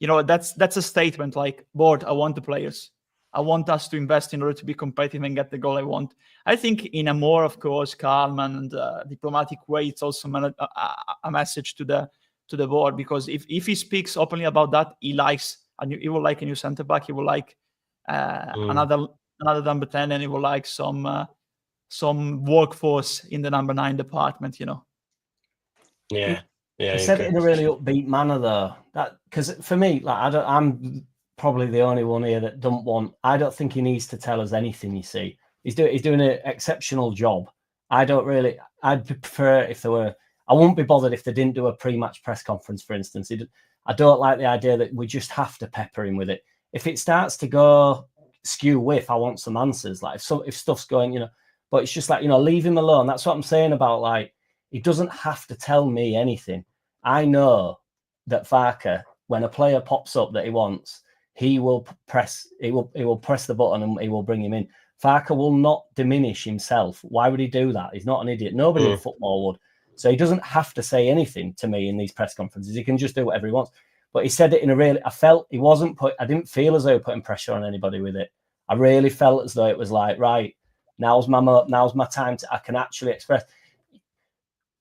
S3: that's a statement like, board, I want the players. I want us to invest in order to be competitive and get the goal I want. I think in a more, of course, calm and diplomatic way, it's also a message to the board, because if he speaks openly about that, he will like a new centre back. He will like another number 10, and he will like some workforce in the number 9 department.
S2: He said it in a really upbeat manner, though. That because for me, like I'm probably the only one here that don't want. I don't think he needs to tell us anything. You see, he's doing an exceptional job. I'd prefer if there were. I wouldn't be bothered if they didn't do a pre-match press conference, for instance. I don't like the idea that we just have to pepper him with it. If it starts to go skew with, I want some answers. Like if stuff's going, but it's just like, leave him alone. That's what I'm saying about, like, he doesn't have to tell me anything. I know that Farke, when a player pops up that he wants, he will press the button and he will bring him in. Farke will not diminish himself. Why would he do that? He's not an idiot. Nobody in football would. So he doesn't have to say anything to me in these press conferences. He can just do whatever he wants. But he said it in a really, I didn't feel as though he was putting pressure on anybody with it. I really felt as though it was like, right, now's my time I can actually express.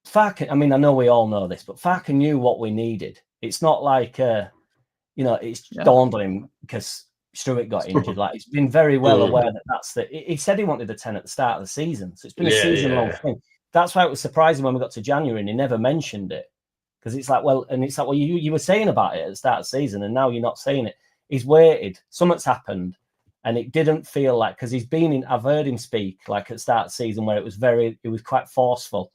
S2: Farke, I mean, I know we all know this, but Farke knew what we needed. It's not like, it's dawned on him because Struick got injured. Like, he's been very well aware that he said he wanted a 10 at the start of the season. So it's been a season-long thing. That's why it was surprising when we got to January and he never mentioned it. Because it's like, you were saying about it at the start of the season and now you're not saying it. He's waited. Something's happened. And it didn't feel like, because I've heard him speak like at the start of the season where it was quite forceful.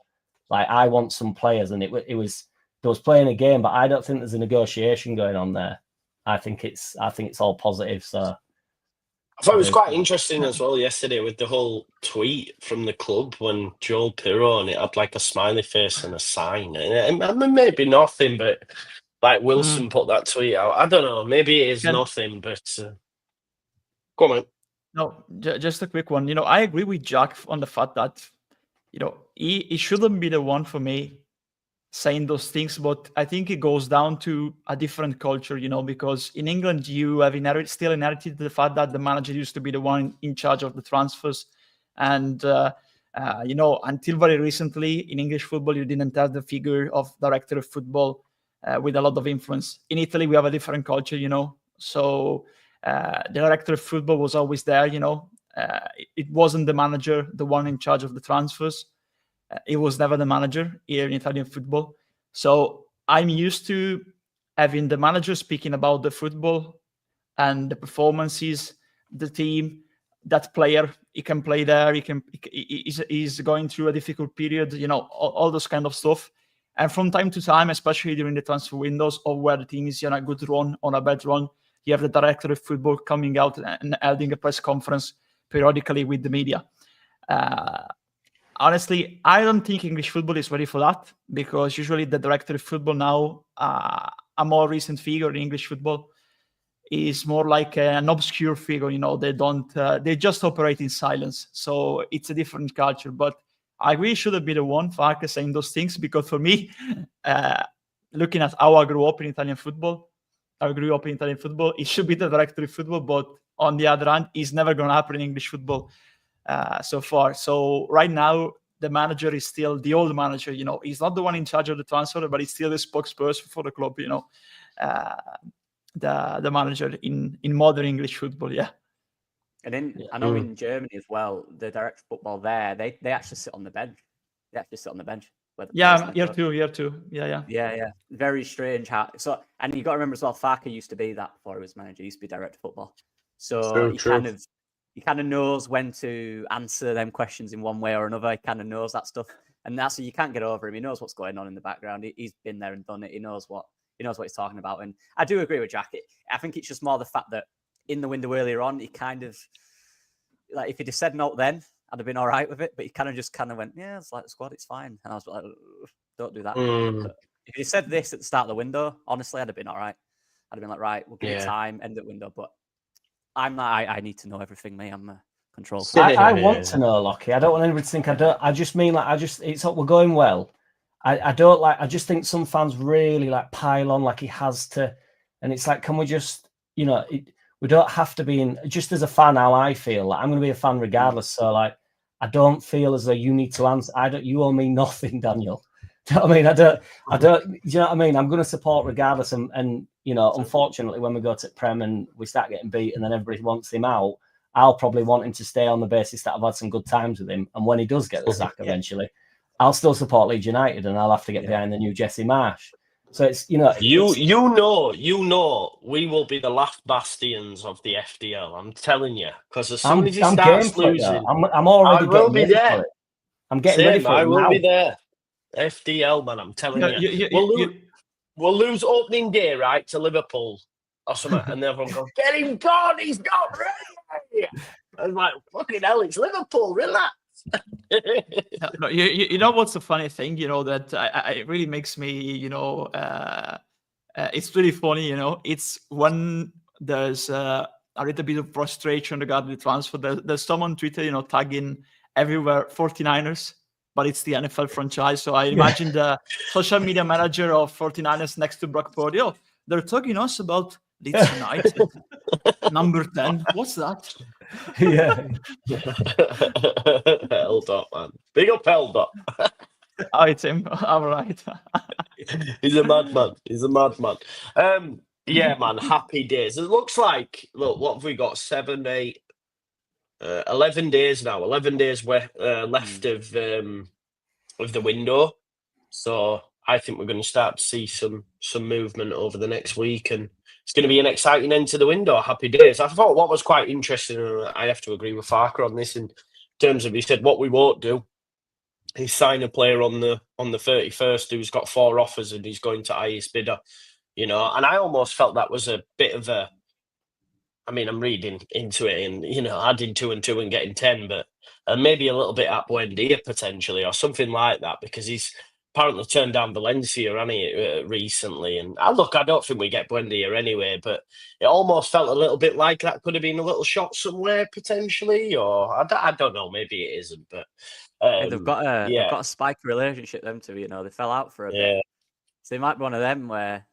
S2: Like, I want some players, and there was playing a game, but I don't think there's a negotiation going on there. I think it's all positive. So
S1: I thought it was quite interesting as well yesterday with the whole tweet from the club when Joel Pirro, and it had like a smiley face and a sign. And I mean, maybe nothing, but like Wilson put that tweet out. I don't know. Maybe it is nothing, but go on.
S3: No, just a quick one. I agree with Jack on the fact that, he shouldn't be the one for me saying those things, but I think it goes down to a different culture, because in England you have still inherited the fact that the manager used to be the one in charge of the transfers, and until very recently in English football you didn't have the figure of director of football with a lot of influence. In Italy we have a different culture, so the director of football was always there. It wasn't the manager, the one in charge of the transfers. It was never the manager here in Italian football. So I'm used to having the manager speaking about the football and the performances, the team, that player, he can play there, he's going through a difficult period, all those kind of stuff. And from time to time, especially during the transfer windows or where the team is on a good run, on a bad run, you have the director of football coming out and holding a press conference periodically with the media. Honestly, I don't think English football is ready for that, because usually the director of football now, a more recent figure in English football, is more like an obscure figure. They just operate in silence. So it's a different culture. But I really shouldn't be the one, Farke, saying those things, because for me, looking at how I grew up in Italian football, it should be the director of football. But on the other hand, it's never going to happen in English football so far. So right now, the manager is still the old manager. He's not the one in charge of the transfer, but he's still the spokesperson for the club. The manager in modern English football. Yeah.
S4: And I know in Germany as well, the director of football there, they actually sit on the bench. They actually sit on the bench. where the
S3: Yeah,
S4: players
S3: year
S4: network.
S3: two. Yeah.
S4: Yeah. Very strange how. So, and you got to remember as well, Farke used to be that before he was manager. He used to be director of football. So he kind of knows when to answer them questions in one way or another. He kind of knows that stuff, and that's you can't get over him. He knows what's going on in the background. He's been there and done it. He knows what he's talking about. And I do agree with Jack. I think it's just more the fact that in the window earlier on, he kind of like if he'd have said no then, I'd have been all right with it. But he kind of went, yeah, it's like the squad, it's fine. And I was like, don't do that. But if he said this at the start of the window, honestly, I'd have been all right. I'd have been like, right, we'll give it time, end the window. But I'm not. I need to know everything. I'm a control.
S2: I want to know, Lockie. I don't want anybody to think I don't. I just mean we're going well. I don't like. I just think some fans really like pile on like he has to, and it's like, can we just, we don't have to be in. Just as a fan, how I feel, like I'm going to be a fan regardless. So like, I don't feel as though you need to answer. You owe me nothing, Daniel. Do you know what I mean? I don't. Do you know what I mean? I'm going to support regardless, and unfortunately, when we go to Prem and we start getting beat, and then everybody wants him out, I'll probably want him to stay on the basis that I've had some good times with him. And when he does get the sack eventually, I'll still support Leeds United, and I'll have to get behind the new Jesse Marsh. So it's we will be the last bastions of the FDL. I'm telling you, because as soon as he starts losing, I'm already getting ready for it. I'm getting ready for it.
S1: I will be there. FDL, man, I'm telling you. We'll lose opening day, right, to Liverpool or something, and then everyone goes, get him gone, he's not ready. I was like, fucking hell, it's Liverpool, relax.
S3: No, you know what's the funny thing, that it really makes me, it's really funny, it's when there's a little bit of frustration regarding the transfer. There's someone on Twitter, tagging everywhere 49ers. But it's the NFL franchise. So I imagine the social media manager of 49ers next to Brock Purdy. Oh, they're talking us about Leeds United. Number 10. What's that?
S2: Yeah.
S1: L. man. Big up L.
S3: Oh, it's him. All right.
S1: He's a madman. Yeah, man. Happy days. It looks like, look, what have we got? 7, 8, 11 days now. 11 days left of the window, so I think we're going to start to see some movement over the next week, and it's going to be an exciting end to the window. Happy days. I thought what was quite interesting, and I have to agree with Farke on this in terms of he said what we won't do is sign a player on the 31st who's got 4 offers and he's going to highest bidder, and I almost felt that was a bit of a. I mean, I'm reading into it and, adding 2 and 2 and getting 10, but maybe a little bit at Buendia potentially or something like that, because he's apparently turned down Valencia, hasn't he, recently? And I don't think we get Buendia anyway, but it almost felt a little bit like that could have been a little shot somewhere potentially, or I don't know, maybe it isn't, but
S4: they've got a spike relationship, them two, they fell out for a bit. So they might be one of them where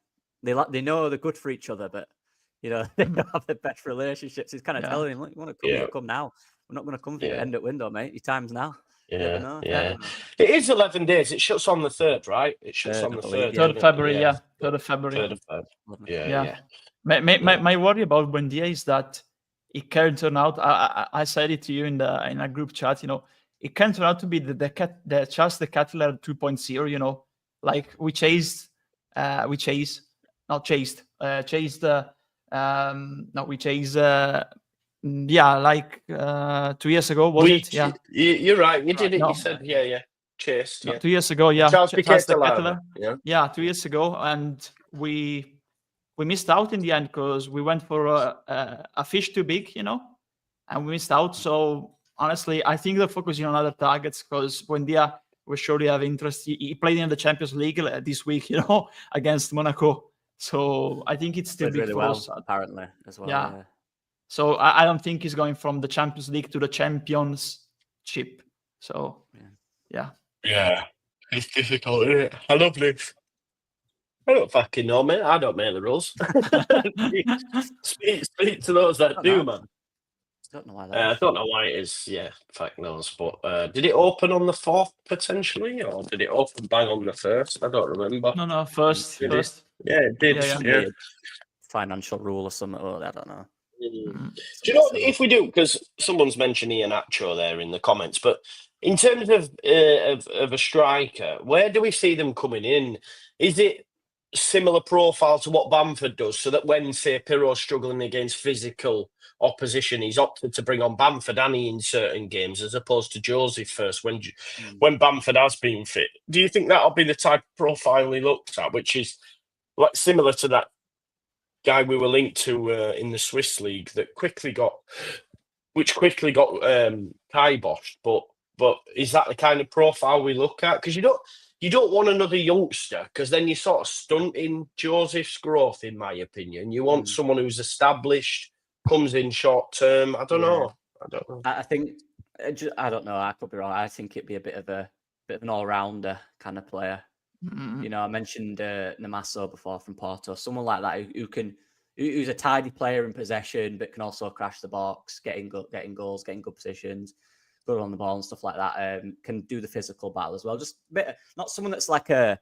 S4: they know they're good for each other, but they don't have the best relationships. He's kind of telling him, look, you want to come, you come now. We're not going to come for you end at window, mate. Your time's now.
S1: Yeah. It is 11 days. It shuts on the 3rd, right? It shuts on the 3rd.
S3: 3rd of February, 3rd of February. Yeah. My worry about Buendia is that it can turn out, I said it to you in a group chat, it can turn out to be the Charles de Ketelaere 2.0, like we chased 2 years ago, was it? Yeah.
S1: You're right. You did it. No. You said, chased.
S3: No, 2 years ago,
S1: Charles de Ketelaere.
S3: Yeah, 2 years ago. And we missed out in the end because we went for a fish too big, and we missed out. So honestly, I think they're focusing on other targets because Buendia will surely have interest. He played in the Champions League this week, against Monaco. So I think it's still big
S4: really
S3: for
S4: well,
S3: us.
S4: Apparently, as well.
S3: Yeah. So I don't think he's going from the Champions League to the Championship. So yeah.
S1: It's difficult, isn't it? I love this. I don't fucking know, mate. I don't make the rules. speak to those that do, man.
S4: I don't know why
S1: I don't know why it is. Yeah, fuck knows. But did it open on the 4th potentially, or did it open bang on the 1st? I don't remember.
S3: No, first.
S1: Yeah, it did. Yeah.
S4: Financial rule or something. I don't know.
S1: Do you know if we do? Because someone's mentioned Iheanacho there in the comments, but In terms of a striker, where do we see them coming in? Is it similar profile to what Bamford does, so that when, say, Pirro's struggling against physical opposition, he's opted to bring on Bamford in certain games as opposed to Joseph first when Bamford has been fit? Do you think that'll be the type of profile he looks at, which is like similar to that guy we were linked to in the Swiss league that quickly got kiboshed, but is that the kind of profile we look at? Because you don't want another youngster, because then you're sort of stunting Joseph's growth, in my opinion. You want someone who's established, comes in short term. I don't know.
S4: I think I don't know. I could be wrong. I think it'd be a bit of an all-rounder kind of player. You know, I mentioned Namaso before from Porto. Someone like that who's a tidy player in possession, but can also crash the box, getting goals, getting good positions, good on the ball and stuff like that. Can do the physical battle as well. Just a bit, not someone that's like a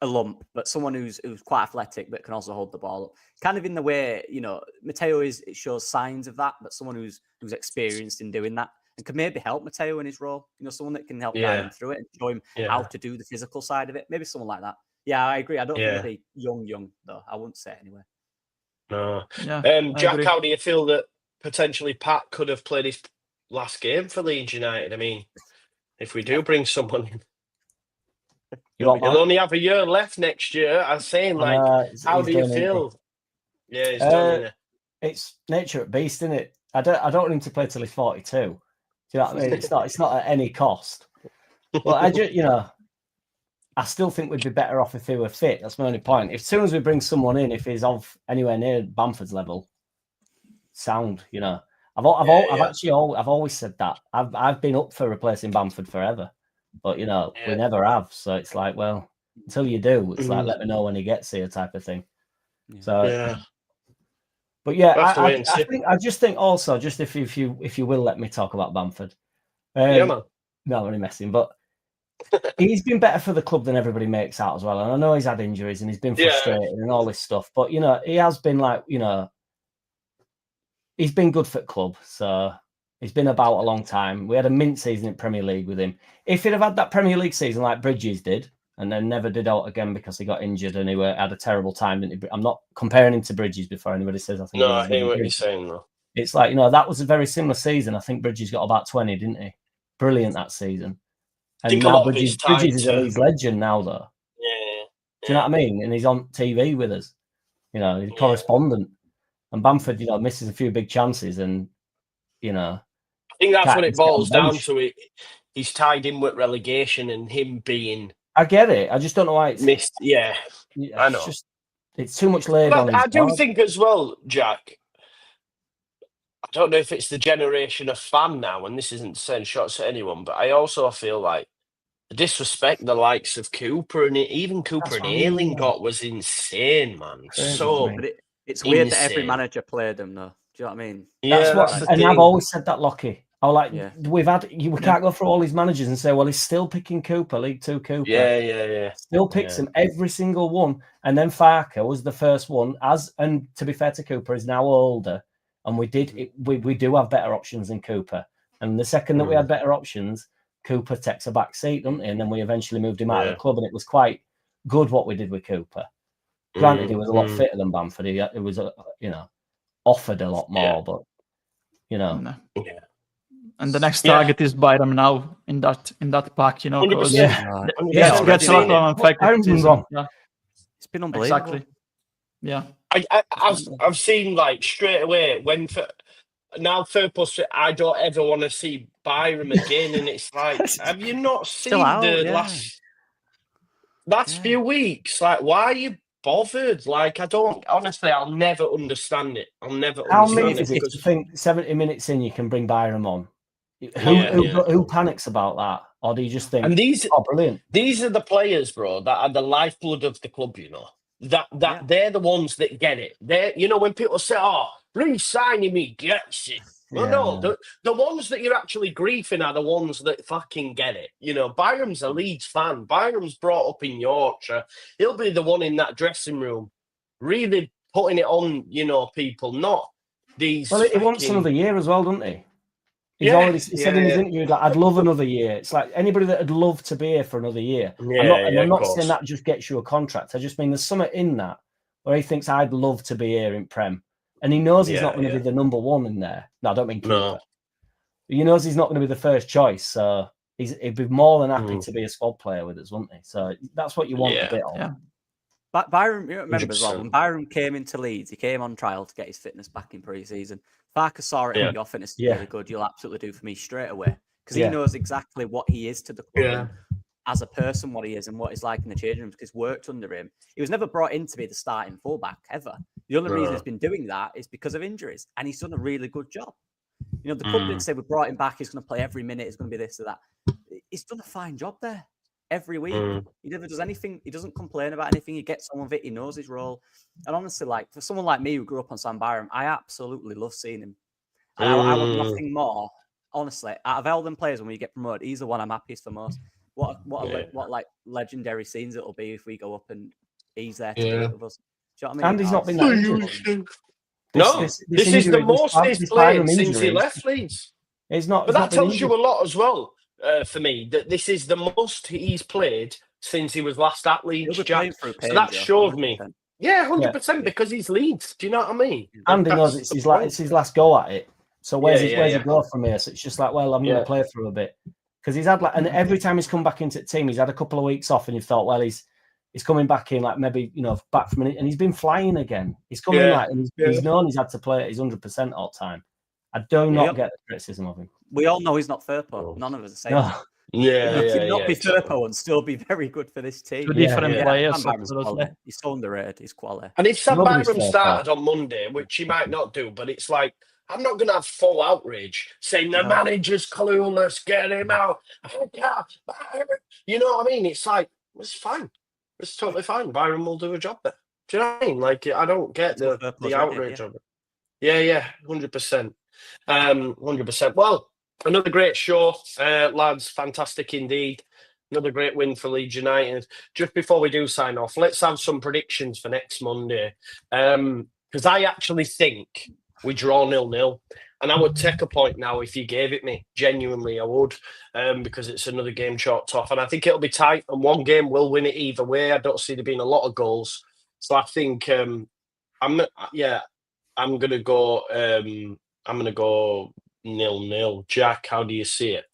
S4: lump, but someone who's quite athletic, but can also hold the ball up. Kind of in the way, you know, Matteo it shows signs of that, but someone who's experienced in doing that and can maybe help Matteo in his role. You know, someone that can help guide him through it and show him how to do the physical side of it. Maybe someone like that. Yeah, I agree. I don't think it'll be young though. I wouldn't say anyway.
S1: No.
S3: Yeah,
S1: Jack, how do you feel that potentially Pat could have played his last game for Leeds United? I mean, if we do bring someone in, he'll only have a year left next year. I'm saying, like, how do you feel? Yeah, he's done it.
S2: It's nature at beast, isn't it? I don't want him to play till he's 42. Do you know what I mean? It's not at any cost. But I just, you know, I still think we'd be better off if he were fit. That's my only point. As soon as we bring someone in, if he's of anywhere near Bamford's level, sound, you know. I've always said that. I've been up for replacing Bamford forever, but you know we never have. So it's like, well, until you do, it's like let me know when he gets here, type of thing. So, but yeah, I just think also, just if you will let me talk about Bamford,
S1: yeah, man.
S2: No, I'm only messing, but he's been better for the club than everybody makes out as well. And I know he's had injuries and he's been frustrated and all this stuff, but you know, he has been like, you know, he's been good for the club. So he's been about a long time. We had a mint season in Premier League with him. If he'd have had that Premier League season like Bridges did, and then never did out again because he got injured and he had a terrible time, didn't he? I'm not comparing him to Bridges before anybody says I think.
S1: No, I hear what you're saying though.
S2: It's like, you know, that was a very similar season. I think Bridges got about 20, didn't he? Brilliant that season. And now Bridges is a Leeds legend now, though.
S1: Yeah.
S2: Do you know what I mean? And he's on TV with us. You know, he's a correspondent. And Bamford, you know, misses a few big chances, and you know,
S1: I think that's what it boils down to. He's tied in with relegation and him being.
S2: I get it. I just don't know why it's
S1: missed. Yeah, I know.
S2: It's too much laid on his
S1: I do
S2: guard.
S1: think as well, Jack. I don't know if it's the generation of fan now, and this isn't saying shots at anyone, but I also feel like the disrespect the likes of Cooper and even Cooper and Ayling got was insane, man.
S4: But it's weird that every manager played them, though. Do you know what I mean?
S2: And I've always said that, Lockie. I was like, we can't go through all these managers and say, well, he's still picking Cooper, League Two Cooper.
S1: Yeah.
S2: Still picks him every single one. And then Farker was the first one. And to be fair to Cooper, he's now older. And we do have better options than Cooper. And the second that we had better options, Cooper takes a back seat, doesn't he? And then we eventually moved him out of the club, and it was quite good what we did with Cooper. Granted, he was a lot fitter than Bamford. It was, you know, offered a lot more, but you know.
S3: Yeah. And the next target is Byram now in that pack, you know. Because gets a lot of effect.
S4: It's been unbelievable.
S3: Exactly. Yeah.
S1: I've seen like straight away when now third plus I don't ever want to see Byram again, and it's like, have you not seen last few weeks? Like, why are you bothered? Like, I don't honestly. I'll never understand it. I'll never.
S2: How many is it? You think 70 minutes in you can bring Byram on? Who panics about that, or do you just think?
S1: And these,
S2: brilliant.
S1: These are the players, bro, that are the lifeblood of the club. You know. That they're the ones that get it. They're, you know, when people say, "Oh, re-signing me gets it." Well, no, the ones that you're actually griefing are the ones that fucking get it. You know, Byram's a Leeds fan. Byram's brought up in Yorkshire. He'll be the one in that dressing room, really putting it on. You know, people, not these.
S2: Well, he wants another year as well, doesn't he? He's already he said in his interview that I'd love another year. It's like anybody that would love to be here for another year. I'm not saying that just gets you a contract. I just mean there's something in that where he thinks I'd love to be here in Prem. And he knows he's not going to be the number one in there. No, I don't mean keeper.
S1: No.
S2: He knows he's not going to be the first choice. So he'd be more than happy to be a squad player with us, wouldn't he? So that's what you want a bit of.
S3: Yeah.
S4: But Byron, you remember
S1: 100%.
S4: as well, when Byron came into Leeds, he came on trial to get his fitness back in pre-season. Farkas saw it and your fitness is really good. You'll absolutely do for me straight away. Because he knows exactly what he is to the club and as a person, what he is and what he's like in the changing rooms, because he's worked under him. He was never brought in to be the starting fullback ever. The only reason he's been doing that is because of injuries, and he's done a really good job. You know, the club didn't say we brought him back, he's going to play every minute, he's going to be this or that. He's done a fine job there every week. He never does anything. He doesn't complain about anything. He gets on with it. He knows his role. And honestly, like for someone like me who grew up on Sam Byram, I absolutely love seeing him. And I want nothing more. Honestly, out of all them players, when we get promoted, he's the one I'm happiest for most. What like legendary scenes it'll be if we go up and he's there to do it with us. Do you know what I mean?
S2: And he's not been that injured.
S1: This is the most he's played since he left Leeds.
S2: It's not,
S1: but that tells you a lot as well. For me, that this is the most he's played since he was last at Leeds. Jack. So that shows me, 100%, because he's Leeds. Do you know what I mean?
S2: And he knows it's his last go at it. So where's he go from here? So it's just like, well, I'm going to play through a bit because he's had and every time he's come back into the team, he's had a couple of weeks off, and you thought, well, he's coming back in, like maybe back from it, and he's been flying again. He's coming and he's known he's had to play at his 100% all the time. I do not get the criticism of him.
S4: We all know he's not Firpo. None of us are saying that.
S1: You
S4: could not be Firpo and still be very good for this team.
S3: Two different players.
S4: He's so underrated. He's quality.
S1: And if Sam Byram started on Monday, which he might not do, but it's like, I'm not going to have full outrage saying the manager's clueless, get him out. You know what I mean? It's like, it's fine. It's totally fine. Byram will do a job there. Do you know what I mean? Like, I don't get the outrage of it. Yeah, 100%. 100%. Well, another great show, lads. Fantastic indeed. Another great win for Leeds United. Just before we do sign off, let's have some predictions for next Monday. Because I actually think we draw 0-0. And I would take a point now if you gave it me. Genuinely, I would. Because it's another game chalked off. And I think it'll be tight. And one game will win it either way. I don't see there being a lot of goals. So I think I'm gonna go 0-0. Jack, how do you see it?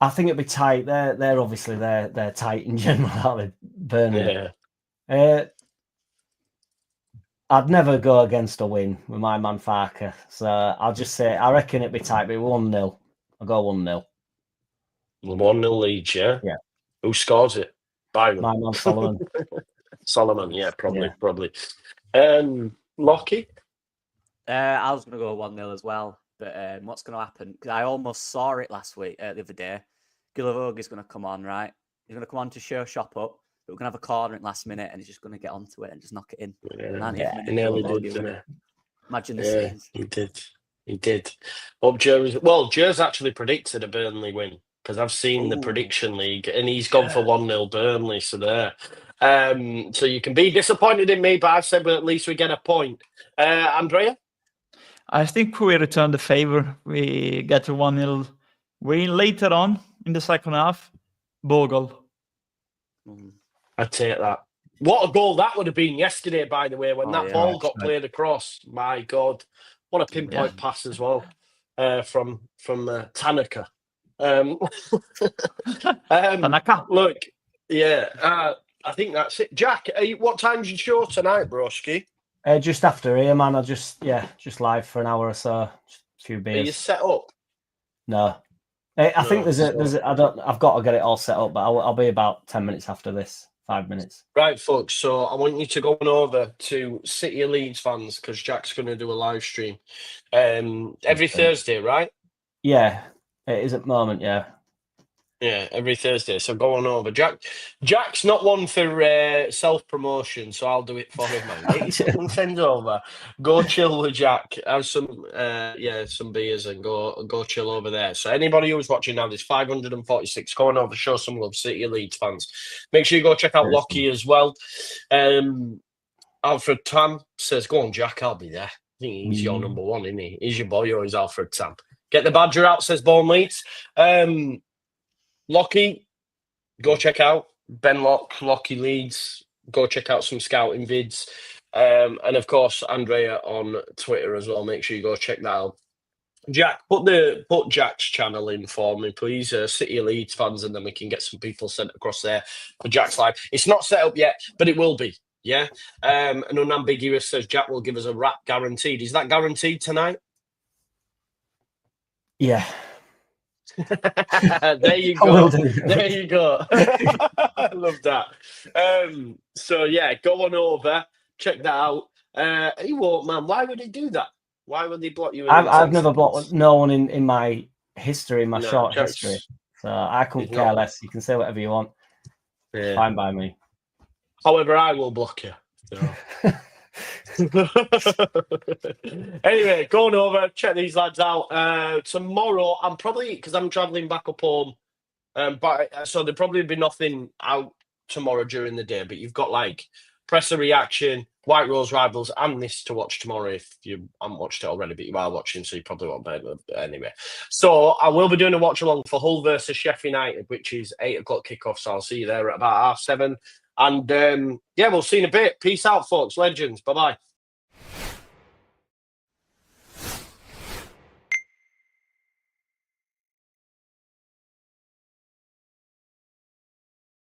S2: I think it'll be tight. They're obviously they're tight in general, aren't they? Burnley. I'd never go against a win with my man Farker. So I'll just say I reckon it'll be tight, but 1-0. I'll go 1-0.
S1: 1-0 Leeds, yeah?
S2: Yeah.
S1: Who scores it? Byron.
S2: My man Solomon.
S1: Solomon, yeah, probably. Lockie?
S4: I was going to go 1-0 as well, but what's going to happen? Because I almost saw it last week, the other day. Gilavogue is going to come on, right? He's going to come on to show shop up, but we're going to have a corner at last minute, and he's just going to get onto it and just knock it in.
S1: He nearly did, didn't he?
S4: Imagine the scenes.
S1: He did. Joe's actually predicted a Burnley win, because I've seen the prediction league, and he's gone for 1-0 Burnley, so there. So you can be disappointed in me, but I've said, well, at least we get a point. Andrea?
S3: I think we return the favor. We get a 1-0 win later on in the second half. Bogle.
S1: I'd take that. What a goal that would have been yesterday, by the way, when that ball got played across. My God. What a pinpoint pass as well from Tanaka.
S3: Tanaka.
S1: Look, I think that's it. Jack, what time's your show tonight, broski?
S2: Just after here, man. Just live for an hour or so. Just a few beers.
S1: Are you set up?
S2: No. I think I've got to get it all set up, but I'll be about 10 minutes after this. 5 minutes.
S1: Right, folks. So I want you to go over to City of Leeds fans, because Jack's going to do a live stream every Thursday, right?
S2: Yeah, it is at the moment. Yeah.
S1: Yeah, every Thursday. So go on over. Jack's not one for self-promotion, so I'll do it for him, man. Send over. Go chill with Jack. Have some beers and go chill over there. So anybody who's watching now, there's 546. Go on over, show some love, City of Leeds fans. Make sure you go check out Lockie as well. Alfred Tam says, go on, Jack, I'll be there. I think he's your number one, isn't he? He's your boy, or is Alfred Tam? Get the badger out, says Born Leeds. Lockie, go check out Ben Lockie Leeds. Go check out some scouting vids. And of course, Andrea on Twitter as well. Make sure you go check that out. Jack, put Jack's channel in for me, please. City of Leeds fans, and then we can get some people sent across there for Jack's live. It's not set up yet, but it will be. Yeah. And Unambiguous says Jack will give us a wrap guaranteed. Is that guaranteed tonight?
S2: Yeah.
S1: There you go. There you go. I love that. So yeah, go on over, check that out. He won't, man. Why would he do that? Why would he block you? In
S2: I've never blocked no one in my history, in my short
S1: Jack's,
S2: history. So I couldn't care less. You can say whatever you want.
S1: Yeah.
S2: Fine by me.
S1: However, I will block you. So. Anyway, going over, check these lads out. Tomorrow, I'm probably, because I'm travelling back up home, so there'll probably be nothing out tomorrow during the day, but you've got like presser reaction, White Rose Rivals, and this to watch tomorrow if you haven't watched it already, but you are watching, so you probably won't be able to anyway. So I will be doing a watch along for Hull versus Sheffield United, which is 8 o'clock kickoff, so I'll see you there at about 7:30. And yeah, we'll see you in a bit. Peace out, folks. Legends. Bye-bye.